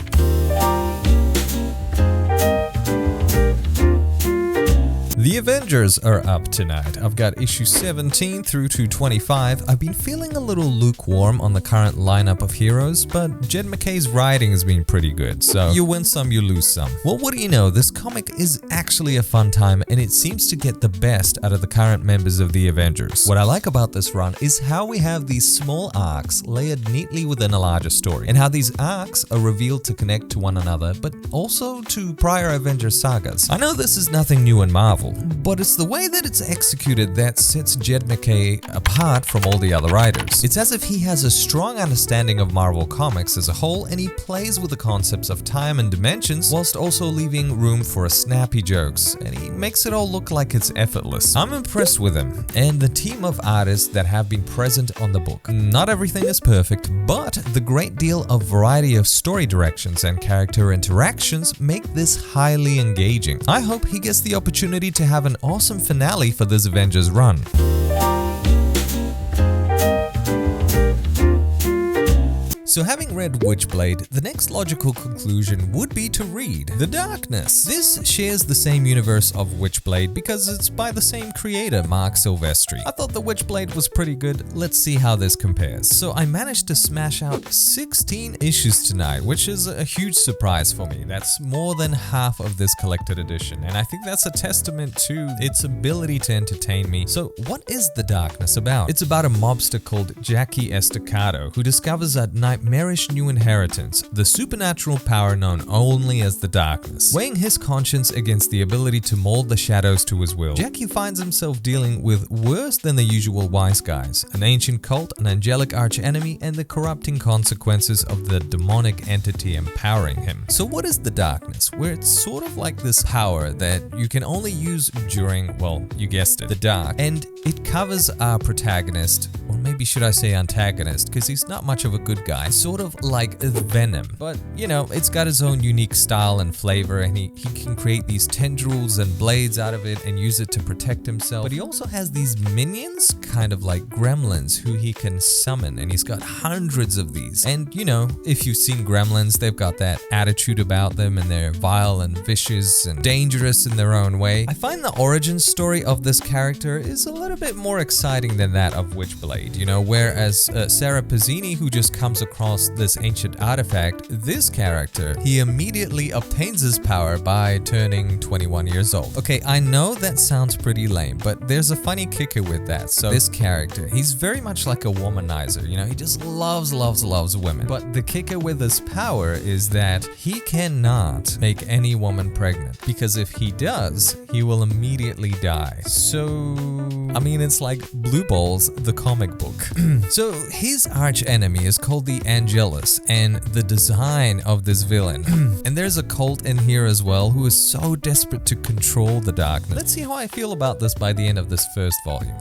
The Avengers are up tonight. I've got issue 17 through to 25. I've been feeling a little lukewarm on the current lineup of heroes, but Jed MacKay's writing has been pretty good, so you win some, you lose some. Well, what do you know, this comic is actually a fun time, and it seems to get the best out of the current members of the Avengers. What I like about this run is how we have these small arcs layered neatly within a larger story, and how these arcs are revealed to connect to one another, but also to prior Avengers sagas. I know this is nothing new in Marvel, but it's the way that it's executed that sets Jed MacKay apart from all the other writers. It's as if he has a strong understanding of Marvel Comics as a whole, and he plays with the concepts of time and dimensions whilst also leaving room for snappy jokes, and he makes it all look like it's effortless. I'm impressed with him and the team of artists that have been present on the book. Not everything is perfect, but the great deal of variety of story directions and character interactions make this highly engaging. I hope he gets the opportunity to have an awesome finale for this Avengers run. So having read Witchblade, the next logical conclusion would be to read The Darkness. This shares the same universe of Witchblade because it's by the same creator, Mark Silvestri. I thought the Witchblade was pretty good. Let's see how this compares. So I managed to smash out 16 issues tonight, which is a huge surprise for me. That's more than half of this collected edition, and I think that's a testament to its ability to entertain me. So what is The Darkness about? It's about a mobster called Jackie Estacado who discovers a nightmarish new inheritance, the supernatural power known only as the Darkness. Weighing his conscience against the ability to mold the shadows to his will, Jackie finds himself dealing with worse than the usual wise guys, an ancient cult, an angelic archenemy, and the corrupting consequences of the demonic entity empowering him. So what is the Darkness? Where it's sort of like this power that you can only use during, well, you guessed it, the dark, and it covers our protagonist, or maybe should I say antagonist, because he's not much of a good guy, sort of like Venom, but you know, it's got its own unique style and flavor, and he can create these tendrils and blades out of it and use it to protect himself. But he also has these minions, kind of like gremlins, who he can summon, and he's got hundreds of these. And you know, if you've seen gremlins, they've got that attitude about them, and they're vile and vicious and dangerous in their own way. I find the origin story of this character is a little bit more exciting than that of Witchblade, you know, whereas Sarah Pazzini, who just comes across this ancient artifact, this character, he immediately obtains his power by turning 21 years old. Okay, I know that sounds pretty lame, but there's a funny kicker with that. So this character, he's very much like a womanizer, you know, he just loves women. But the kicker with his power is that he cannot make any woman pregnant, because if he does, he will immediately die. So, I mean, it's like Blue Balls, the comic book. So his arch enemy is called the Angelus, and the design of this villain. And there's a cult in here as well who is so desperate to control the Darkness. Let's see how I feel about this by the end of this first volume.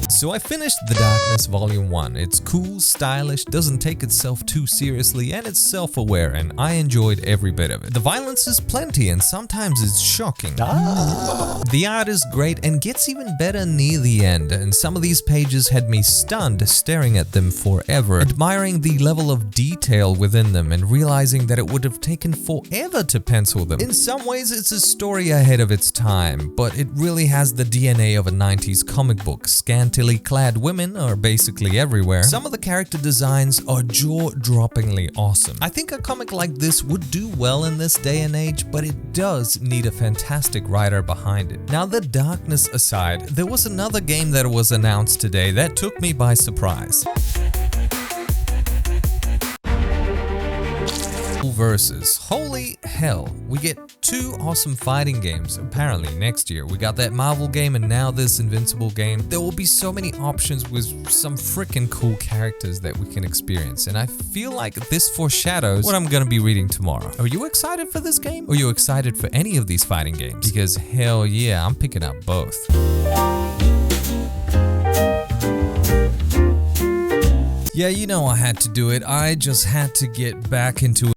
So I finished The Darkness Volume 1. It's cool, stylish, doesn't take itself too seriously, and it's self-aware, and I enjoyed every bit of it. The violence is plenty, and sometimes it's shocking. The art is great and gets even better near the end, and some of these pages had me stunned, staring at them forever, admiring the level of detail within them and realizing that it would have taken forever to pencil them. In some ways, it's a story ahead of its time, but it really has the DNA of a 90s comic book. Scantily clad women are basically everywhere. Some of the character designs are jaw-droppingly awesome. I think a comic like this would do well in this day and age, but it does need a fantastic writer behind it. Now, The Darkness aside, there was another game that was announced today that took me by surprise. Versus. Holy hell, we get two awesome fighting games apparently next year. We got that Marvel game and now this Invincible game. There will be so many options with some freaking cool characters that we can experience, and I feel like this foreshadows what I'm gonna be reading tomorrow. Are you excited for this game? Are you excited for any of these fighting games? Because hell yeah, I'm picking up both. Yeah, you know I had to do it. I just had to get back into it.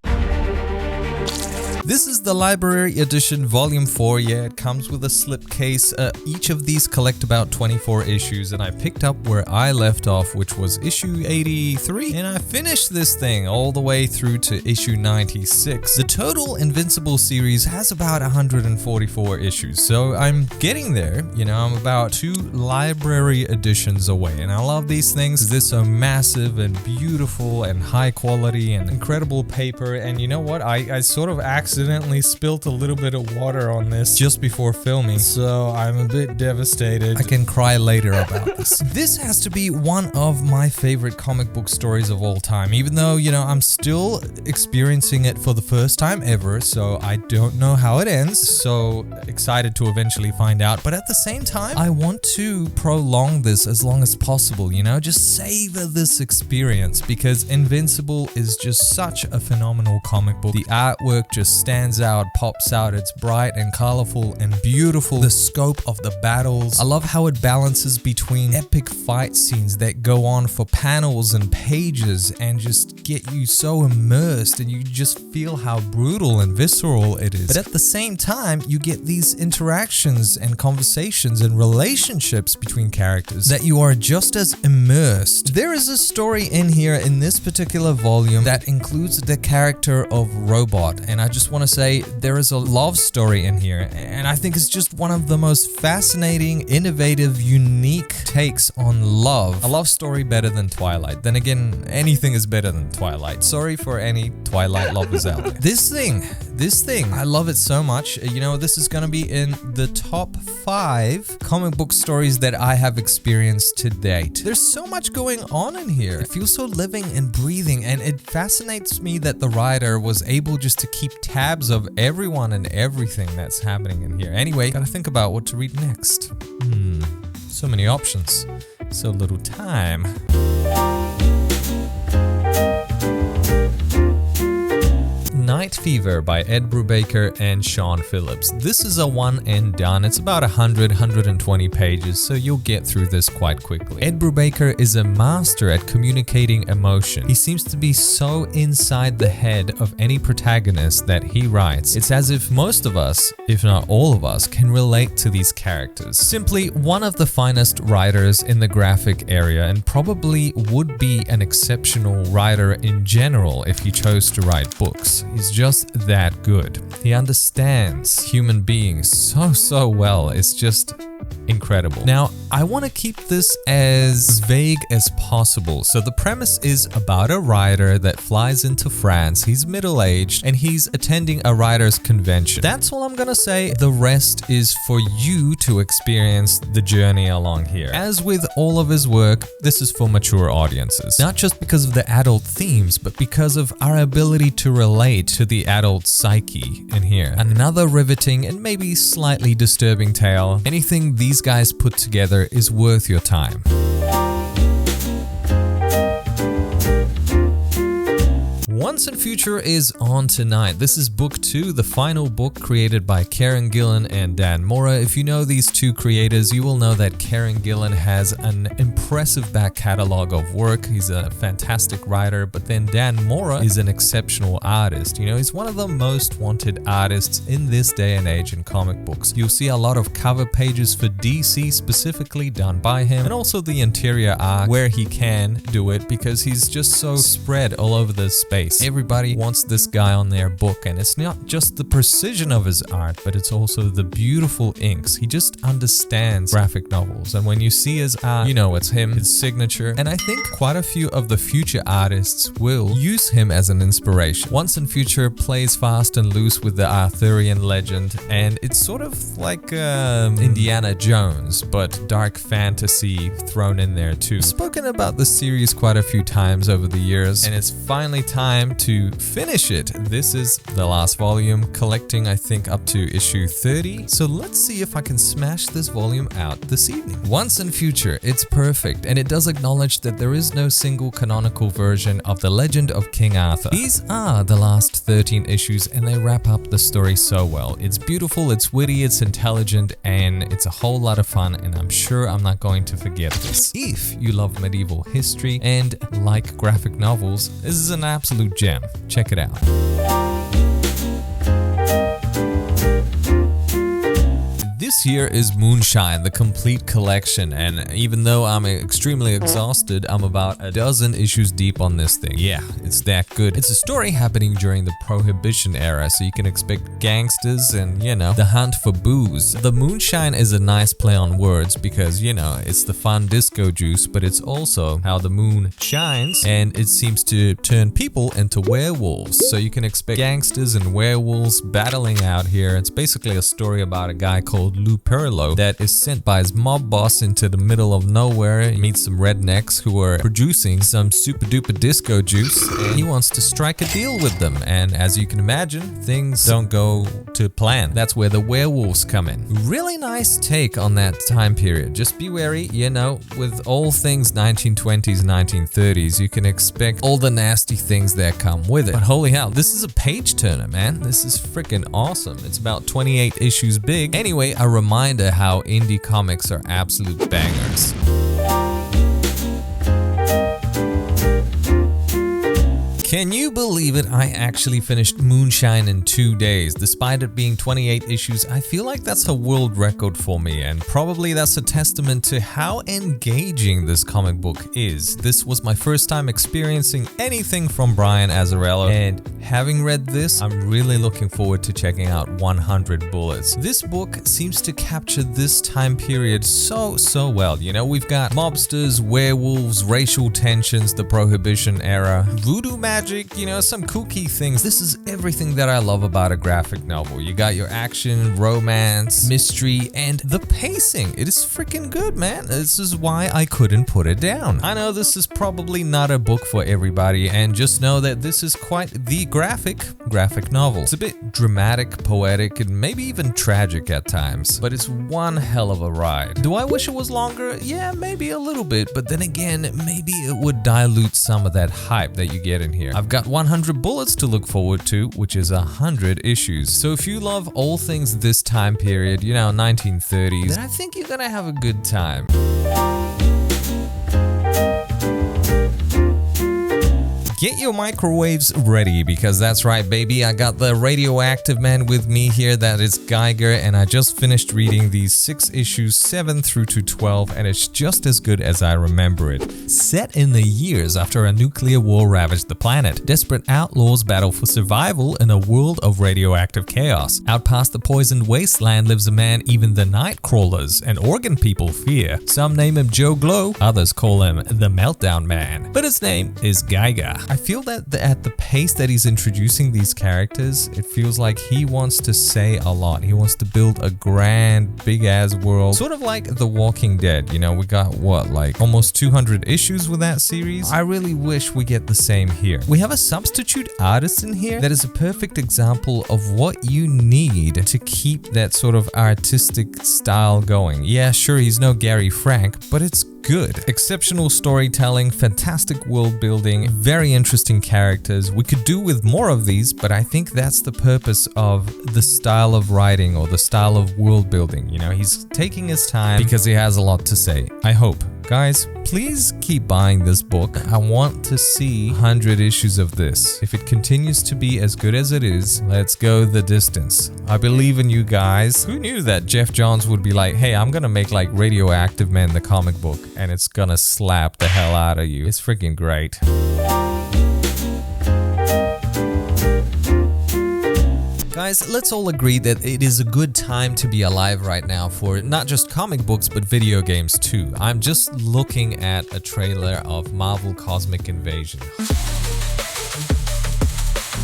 This is the Library Edition Volume 4. Yeah, it comes with a slipcase. Each of these collect about 24 issues, and I picked up where I left off, which was issue 83, and I finished this thing all the way through to issue 96. The total Invincible series has about 144 issues, so I'm getting there. You know, I'm about 2 library editions away, and I love these things. They're so massive and beautiful and high quality and incredible paper, and you know what? I sort of accidentally spilt a little bit of water on this just before filming, so I'm a bit devastated. I can cry later about this. This has to be one of my favorite comic book stories of all time, even though, you know, I'm still experiencing it for the first time ever, so I don't know how it ends. So excited to eventually find out, but at the same time, I want to prolong this as long as possible, you know, just savor this experience, because Invincible is just such a phenomenal comic book. The artwork just stands out, pops out. It's bright and colorful and beautiful. The scope of the battles. I love how it balances between epic fight scenes that go on for panels and pages and just get you so immersed, and you just feel how brutal and visceral it is. But at the same time, you get these interactions and conversations and relationships between characters that you are just as immersed. There is a story in here in this particular volume that includes the character of Robot, and I just want to say there is a love story in here, and I think it's just one of the most fascinating, innovative, unique takes on love. A love story better than Twilight. Then again, anything is better than Twilight. Sorry for any Twilight lovers out there. This thing, I love it so much. You know, this is gonna be in the top 5 comic book stories that I have experienced to date. There's so much going on in here. It feels so living and breathing, and it fascinates me that the writer was able just to keep tabs of everyone and everything that's happening in here. Anyway, gotta think about what to read next. So many options, so little time. Night Fever by Ed Brubaker and Sean Phillips. This is a one and done. It's about 100-120 pages, so you'll get through this quite quickly. Ed Brubaker is a master at communicating emotion. He seems to be so inside the head of any protagonist that he writes. It's as if most of us, if not all of us, can relate to these characters. Simply one of the finest writers in the graphic area, and probably would be an exceptional writer in general if he chose to write books. He's just that good. He understands human beings so well. It's just incredible. Now, I want to keep this as vague as possible. So the premise is about a writer that flies into France. He's middle-aged and he's attending a writer's convention. That's all I'm gonna say. The rest is for you to experience the journey along here. As with all of his work, this is for mature audiences. Not just because of the adult themes, but because of our ability to relate to the adult psyche in here. Another riveting and maybe slightly disturbing tale. Anything these guys put together is worth your time. Once and Future is on tonight. This is book 2, the final book created by Karen Gillan and Dan Mora. If you know these two creators, you will know that Karen Gillan has an impressive back catalog of work. He's a fantastic writer, but then Dan Mora is an exceptional artist. You know, he's one of the most wanted artists in this day and age in comic books. You'll see a lot of cover pages for DC specifically done by him, and also the interior art where he can do it because he's just so spread all over the space. Everybody wants this guy on their book, and it's not just the precision of his art, but it's also the beautiful inks. He just understands graphic novels, and when you see his art, you know it's him, his signature, and I think quite a few of the future artists will use him as an inspiration. Once and Future plays fast and loose with the Arthurian legend, and it's sort of like Indiana Jones, but dark fantasy thrown in there too. I've spoken about the series quite a few times over the years, and it's finally time to finish it. This is the last volume, collecting I think up to issue 30. So let's see if I can smash this volume out this evening. Once and Future, it's perfect, and it does acknowledge that there is no single canonical version of the legend of King Arthur. These are the last 13 issues, and they wrap up the story so well. It's beautiful, it's witty, it's intelligent, and it's a whole lot of fun, and I'm sure I'm not going to forget this. If you love medieval history and like graphic novels, this is an absolute gem. Check it out. This here is Moonshine, the complete collection, and even though I'm extremely exhausted, I'm about a dozen issues deep on this thing. Yeah, it's that good. It's a story happening during the Prohibition era, so you can expect gangsters and, you know, the hunt for booze. The Moonshine is a nice play on words because, you know, it's the fun disco juice, but it's also how the moon shines, and it seems to turn people into werewolves. So you can expect gangsters and werewolves battling out here. It's basically a story about a guy called Lou Perillo that is sent by his mob boss into the middle of nowhere. He meets some rednecks who are producing some super duper disco juice, and he wants to strike a deal with them. And as you can imagine, things don't go to plan. That's where the werewolves come in. Really nice take on that time period. Just be wary, you know, with all things 1920s, 1930s, you can expect all the nasty things that come with it. But holy hell, this is a page turner, man. This is freaking awesome. It's about 28 issues big. Anyway, a reminder how indie comics are absolute bangers. Can you believe it? I actually finished Moonshine in 2 days. Despite it being 28 issues, I feel like that's a world record for me, and probably that's a testament to how engaging this comic book is. This was my first time experiencing anything from Brian Azzarello, and having read this, I'm really looking forward to checking out 100 Bullets. This book seems to capture this time period so well. You know, we've got mobsters, werewolves, racial tensions, the Prohibition era, voodoo magic, you know, some kooky things. This is everything that I love about a graphic novel. You got your action, romance, mystery, and the pacing. It is freaking good, man. This is why I couldn't put it down. I know this is probably not a book for everybody, and just know that this is quite the graphic novel. It's a bit dramatic, poetic, and maybe even tragic at times, but it's one hell of a ride. Do I wish it was longer? Yeah, maybe a little bit, but then again, maybe it would dilute some of that hype that you get in here. I've got 100 Bullets to look forward to, which is 100 issues. So if you love all things this time period, you know, 1930s, then I think you're gonna have a good time. Get your microwaves ready, because that's right, baby. I got the Radioactive Man with me here. That is Geiger, and I just finished reading these 6 issues, 7 through to 12, and it's just as good as I remember it. Set in the years after a nuclear war ravaged the planet, desperate outlaws battle for survival in a world of radioactive chaos. Out past the poisoned wasteland lives a man even the night crawlers and organ people fear. Some name him Joe Glow, others call him the Meltdown Man, but his name is Geiger. I feel that at the pace that he's introducing these characters, it feels like he wants to say a lot. He wants to build a grand, big-ass world. Sort of like The Walking Dead, you know, we got, what, like almost 200 issues with that series? I really wish we get the same here. We have a substitute artist in here that is a perfect example of what you need to keep that sort of artistic style going. Yeah, sure, he's no Gary Frank, but it's good. Exceptional storytelling, fantastic world building, very interesting characters. We could do with more of these, but I think that's the purpose of the style of writing or the style of world building. You know, he's taking his time because he has a lot to say. I hope. Guys, please keep buying this book. I want to see 100 issues of this. If it continues to be as good as it is, let's go the distance. I believe in you guys. Who knew that Jeff Johns would be like, hey, I'm gonna make like Radioactive Man the comic book, and it's gonna slap the hell out of you. It's freaking great. Guys, let's all agree that it is a good time to be alive right now for not just comic books, but video games too. I'm just looking at a trailer of Marvel Cosmic Invasion.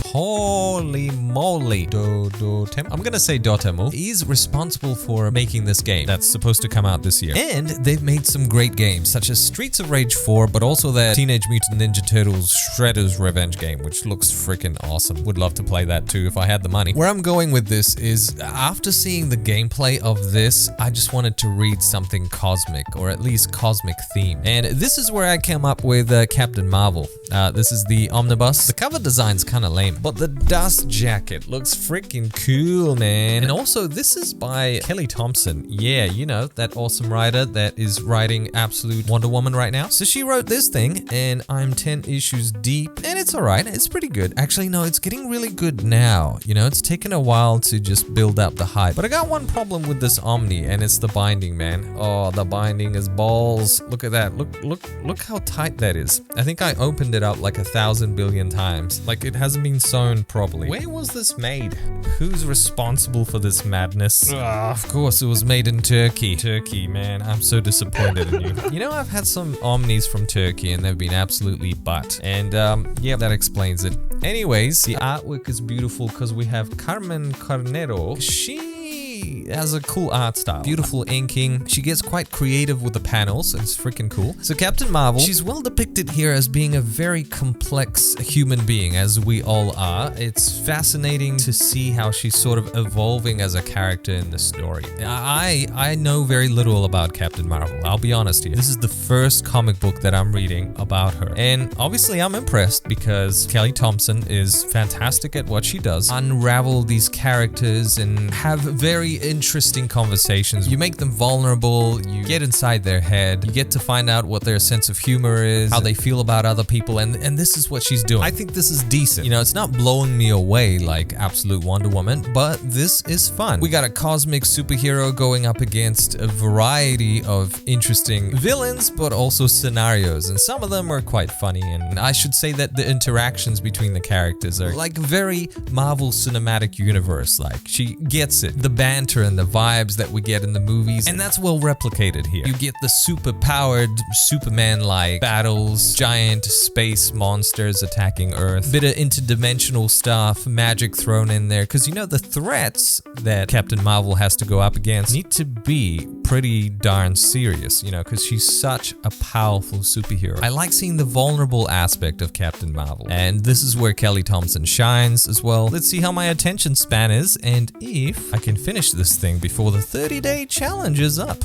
Holy moly. I'm gonna say Dotemu. He's responsible for making this game that's supposed to come out this year. And they've made some great games, such as Streets of Rage 4, but also that Teenage Mutant Ninja Turtles Shredder's Revenge game, which looks freaking awesome. Would love to play that too if I had the money. Where I'm going with this is, after seeing the gameplay of this, I just wanted to read something cosmic, or at least cosmic theme. And this is where I came up with Captain Marvel. This is the omnibus. The cover design's kind of lame, but the dust jacket looks freaking cool, man. And also, this is by Kelly Thompson. Yeah, you know, that awesome writer that is writing absolute Wonder Woman right now. So she wrote this thing, and I'm 10 issues deep, and it's alright. It's pretty good. Actually, no, it's getting really good now. You know, it's taken a while to just build up the hype. But I got one problem with this Omni, and it's the binding, man. Oh, the binding is balls. Look at that. Look how tight that is. I think I opened it up like 1,000 billion times. Like, it hasn't been sewn properly. Where was this made? Who's responsible for this madness? Of course it was made in Turkey. Turkey, man, I'm so disappointed in you. You know, I've had some Omnis from Turkey and they've been absolutely butt. And yeah, that explains it. Anyways, the artwork is beautiful because we have Carmen Carnero. She she has a cool art style, beautiful inking. She gets quite creative with the panels. It's freaking cool. So Captain Marvel, she's well depicted here as being a very complex human being, as we all are. It's fascinating to see how she's sort of evolving as a character in the story. I know very little about Captain Marvel. I'll be honest here. This is the first comic book that I'm reading about her. And obviously I'm impressed because Kelly Thompson is fantastic at what she does. Unravel these characters and have very interesting conversations. You make them vulnerable, you get inside their head, you get to find out what their sense of humor is, how they feel about other people, and this is what she's doing. I think this is decent. You know, it's not blowing me away like Absolute Wonder Woman, but this is fun. We got a cosmic superhero going up against a variety of interesting villains, but also scenarios, and some of them are quite funny, and I should say that the interactions between the characters are like very Marvel Cinematic Universe like. She gets it. The banter and the vibes that we get in the movies, and that's well replicated here. You get the super-powered, Superman-like battles, giant space monsters attacking Earth, bit of interdimensional stuff, magic thrown in there, because you know the threats that Captain Marvel has to go up against need to be pretty darn serious, you know, because she's such a powerful superhero. I like seeing the vulnerable aspect of Captain Marvel, and this is where Kelly Thompson shines as well. Let's see how my attention span is, and if I can finish this thing before the 30-day challenge is up.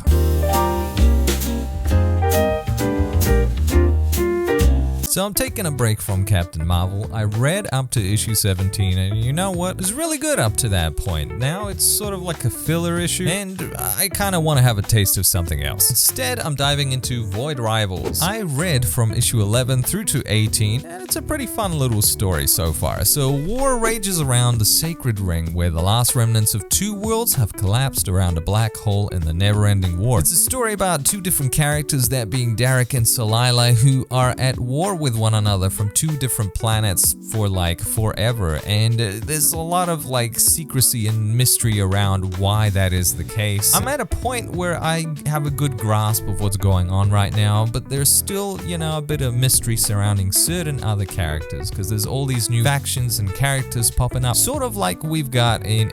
So I'm taking a break from Captain Marvel. I read up to issue 17, and you know what? It was really good up to that point. Now it's sort of like a filler issue, and I kind of want to have a taste of something else. Instead, I'm diving into Void Rivals. I read from issue 11 through to 18, and it's a pretty fun little story so far. So war rages around the Sacred Ring, where the last remnants of two worlds have collapsed around a black hole in the never-ending war. It's a story about two different characters, that being Derek and Solila, who are at war with one another from two different planets for like forever, and there's a lot of like secrecy and mystery around why that is the case. I'm at a point where I have a good grasp of what's going on right now, but there's still, you know, a bit of mystery surrounding certain other characters, because there's all these new factions and characters popping up, sort of like we've got in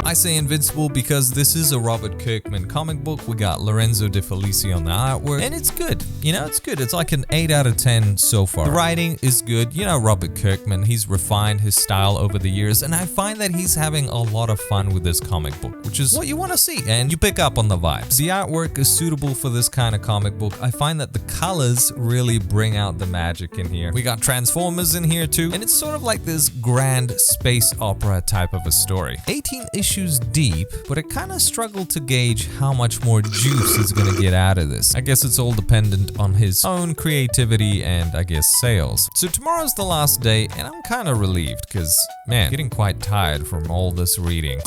I say Invincible because this is a Robert Kirkman comic book. We got Lorenzo De Felici on the artwork, and it's good. You know, it's good. It's like an 8 out of 10 so far. The writing is good. You know, Robert Kirkman, he's refined his style over the years, and I find that he's having a lot of fun with this comic book, which is what you want to see, and you pick up on the vibes. The artwork is suitable for this kind of comic book. I find that the colors really bring out the magic in here. We got Transformers in here too, and it's sort of like this grand space opera type of a story. 18 issues deep, but it kind of struggled to gauge how much more juice he's gonna get out of this. I guess it's all dependent on his own creativity and I guess sales. So tomorrow's the last day, and I'm kind of relieved because, man, getting quite tired from all this reading.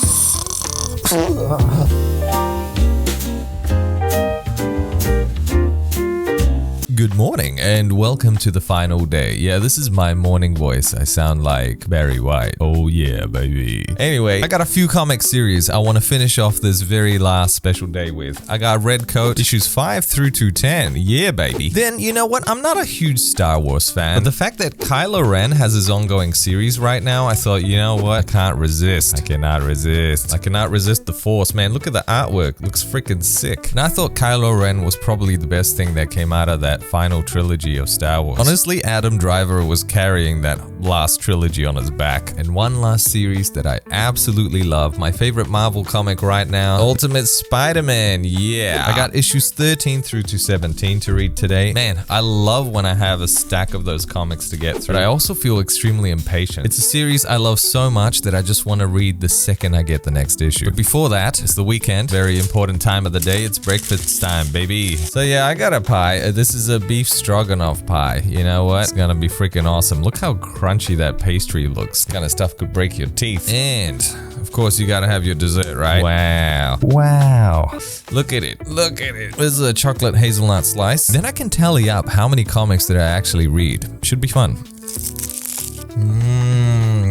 Good morning and welcome to the final day. Yeah, this is my morning voice. I sound like Barry White. Oh yeah, baby. Anyway, I got a few comic series I want to finish off this very last special day with. I got Red Coat issues 5 through to 10. Yeah, baby. Then, you know what? I'm not a huge Star Wars fan, but the fact that Kylo Ren has his ongoing series right now, I thought, you know what? I can't resist. I cannot resist. I cannot resist the Force, man. Look at the artwork. Looks freaking sick. And I thought Kylo Ren was probably the best thing that came out of that final trilogy of Star Wars. Honestly, Adam Driver was carrying that last trilogy on his back. And one last series that I absolutely love, my favorite Marvel comic right now, Ultimate Spider-Man. Yeah, I got issues 13 through to 17 to read today. Man, I love when I have a stack of those comics to get through, but I also feel extremely impatient. It's a series I love so much that I just want to read the second I get the next issue. But before that, it's the weekend, very important time of the day. It's breakfast time, baby. So yeah, I got a pie. This is a beef stroganoff pie. You know what? It's gonna be freaking awesome. Look how crunchy that pastry looks. This kind of stuff could break your teeth. And of course, you gotta have your dessert, right? Wow. Wow. Look at it. Look at it. This is a chocolate hazelnut slice. Then I can tally up how many comics that I actually read. Should be fun.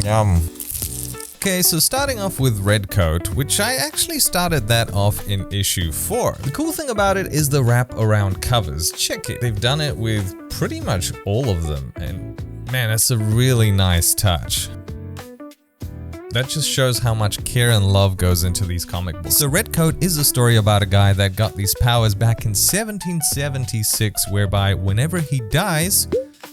Yum. Okay, so starting off with Red Coat, which I actually started that off in issue 4. The cool thing about it is the wrap around covers. Check it. They've done it with pretty much all of them, and man, that's a really nice touch. That just shows how much care and love goes into these comic books. So Redcoat is a story about a guy that got these powers back in 1776, whereby whenever he dies,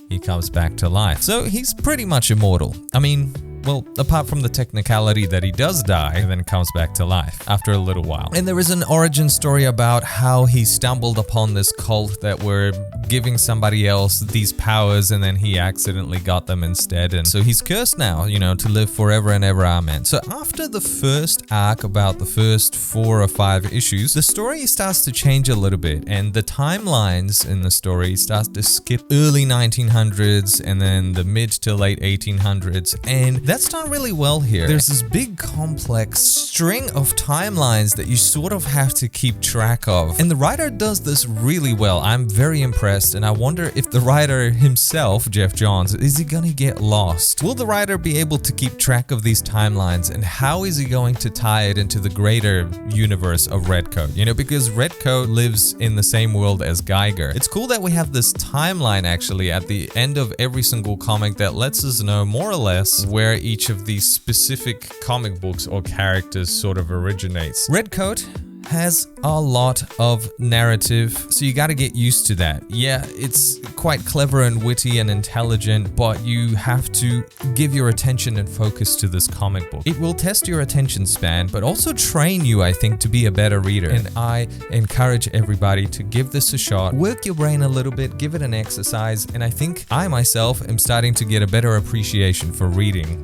he comes back to life. So he's pretty much immortal. I mean, well, apart from the technicality that he does die and then comes back to life after a little while. And there is an origin story about how he stumbled upon this cult that were giving somebody else these powers and then he accidentally got them instead. And so he's cursed now, you know, to live forever and ever, amen. So after the first arc, about the first 4 or 5 issues, the story starts to change a little bit and the timelines in the story starts to skip early 1900s and then the mid to late 1800s, and that's done really well here. There's this big complex string of timelines that you sort of have to keep track of, and the writer does this really well. I'm very impressed, and I wonder if the writer himself, Jeff Johns, is he gonna get lost? Will the writer be able to keep track of these timelines, and how is he going to tie it into the greater universe of Redcoat? You know, because Redcoat lives in the same world as Geiger. It's cool that we have this timeline actually at the end of every single comic that lets us know more or less where each of these specific comic books or characters sort of originates. Redcoat has a lot of narrative, so you got to get used to that. Yeah, it's quite clever and witty and intelligent, but you have to give your attention and focus to this comic book. It will test your attention span, but also train you, I think, to be a better reader. And I encourage everybody to give this a shot, work your brain a little bit, give it an exercise, and I think I myself am starting to get a better appreciation for reading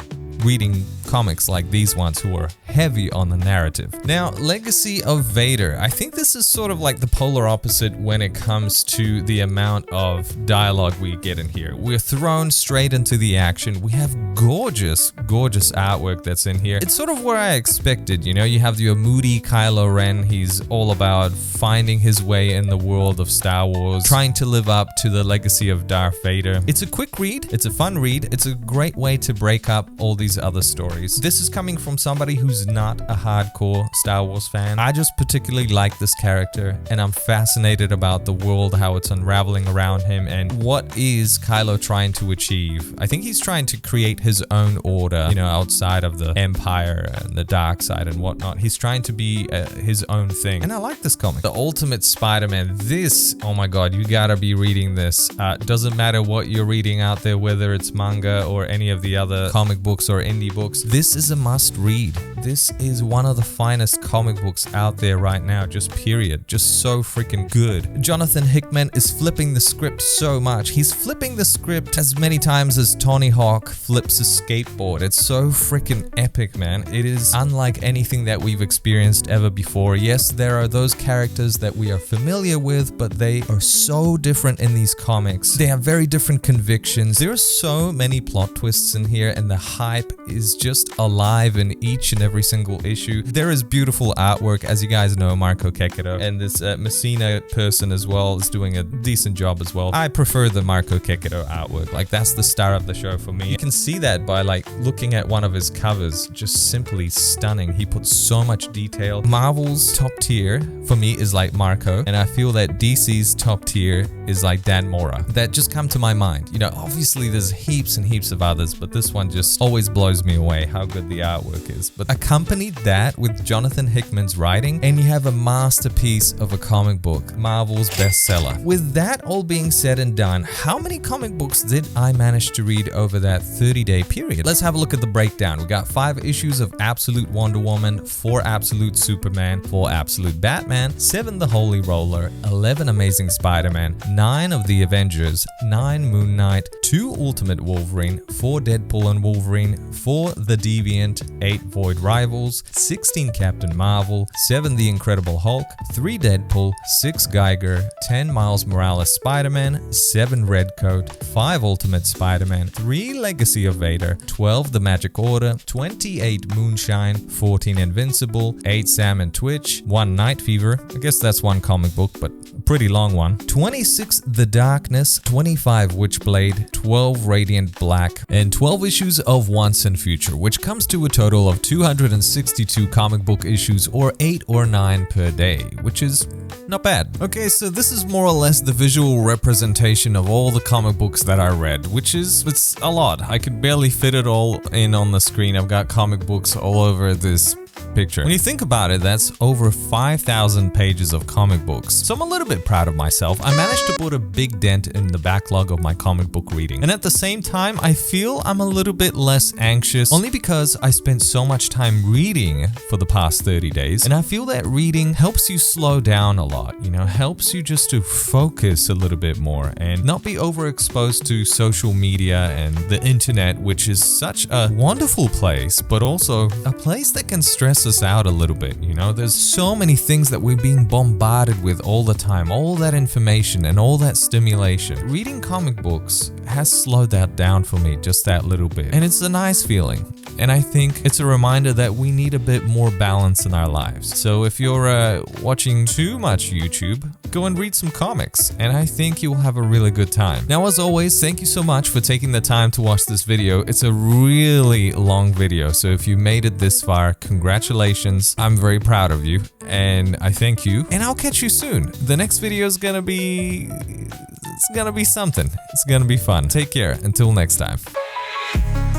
comics like these ones who are heavy on the narrative. Now, Legacy of Vader. I think this is sort of like the polar opposite when it comes to the amount of dialogue we get in here. We're thrown straight into the action. We have gorgeous, gorgeous artwork that's in here. It's sort of what I expected, you know? You have your moody Kylo Ren. He's all about finding his way in the world of Star Wars, trying to live up to the legacy of Darth Vader. It's a quick read. It's a fun read. It's a great way to break up all these other stories. This is coming from somebody who's not a hardcore Star Wars fan. I just particularly like this character and I'm fascinated about the world, how it's unraveling around him, and what is Kylo trying to achieve. I think he's trying to create his own order, you know, outside of the Empire and the dark side and whatnot. He's trying to be his own thing, and I like this comic. The Ultimate Spider-Man. This, oh my god, you gotta be reading this. Doesn't matter what you're reading out there, whether it's manga or any of the other comic books or indie books. This is a must read. This is one of the finest comic books out there right now, just period. Just so freaking good. Jonathan Hickman is flipping the script so much. He's flipping the script as many times as Tony Hawk flips a skateboard. It's so freaking epic, man. It is unlike anything that we've experienced ever before. Yes, there are those characters that we are familiar with, but they are so different in these comics. They have very different convictions. There are so many plot twists in here, and the hype is just alive in each and every single issue. There is beautiful artwork, as you guys know, Marco Kekero, and this Messina person as well is doing a decent job as well. I prefer the Marco Kekero artwork. Like, that's the star of the show for me. You can see that by like looking at one of his covers. Just simply stunning. He puts so much detail. Marvel's top tier for me is like Marco, and I feel that DC's top tier is like Dan Mora. That just come to my mind. You know, obviously there's heaps and heaps of others, but this one just always blows me away how good the artwork is. But accompany that with Jonathan Hickman's writing, and you have a masterpiece of a comic book, Marvel's bestseller. With that all being said and done, how many comic books did I manage to read over that 30-day period? Let's have a look at the breakdown. We got 5 issues of Absolute Wonder Woman, 4 Absolute Superman, 4 Absolute Batman, 7 The Holy Roller, 11 Amazing Spider-Man, 9 of the Avengers, 9 Moon Knight, 2 Ultimate Wolverine, 4 Deadpool and Wolverine, 4 The Deviant, 8 Void Rivals, 16 Captain Marvel, 7 The Incredible Hulk, 3 Deadpool, 6 Geiger, 10 Miles Morales Spider-Man, 7 Redcoat, 5 Ultimate Spider-Man, 3 Legacy of Vader, 12 The Magic Order, 28 Moonshine, 14 Invincible, 8 Salmon Twitch, 1 Night Fever, I guess that's one comic book, but a pretty long one, 26 The Darkness, 25 Witchblade, 12 Radiant Black, and 12 issues of Once and Future, which comes to a total of 262 comic book issues, or 8 or 9 per day, which is not bad. Okay, so this is more or less the visual representation of all the comic books that I read, it's a lot. I could barely fit it all in on the screen. I've got comic books all over this picture. When you think about it, that's over 5,000 pages of comic books. So I'm a little bit proud of myself. I managed to put a big dent in the backlog of my comic book reading. And at the same time, I feel I'm a little bit less anxious, only because I spent so much time reading for the past 30 days. And I feel that reading helps you slow down a lot, you know, helps you just to focus a little bit more and not be overexposed to social media and the internet, which is such a wonderful place, but also a place that can stress us out a little bit. You know, there's so many things that we're being bombarded with all the time, all that information and all that stimulation. Reading comic books has slowed that down for me just that little bit, and it's a nice feeling. And I think it's a reminder that we need a bit more balance in our lives. So if you're watching too much YouTube, go and read some comics, and I think you'll have a really good time. Now, as always, thank you so much for taking the time to watch this video. It's a really long video, so if you made it this far, congratulations. I'm very proud of you, and I thank you, and I'll catch you soon. The next video is gonna be... it's gonna be something. It's gonna be fun. Take care. Until next time.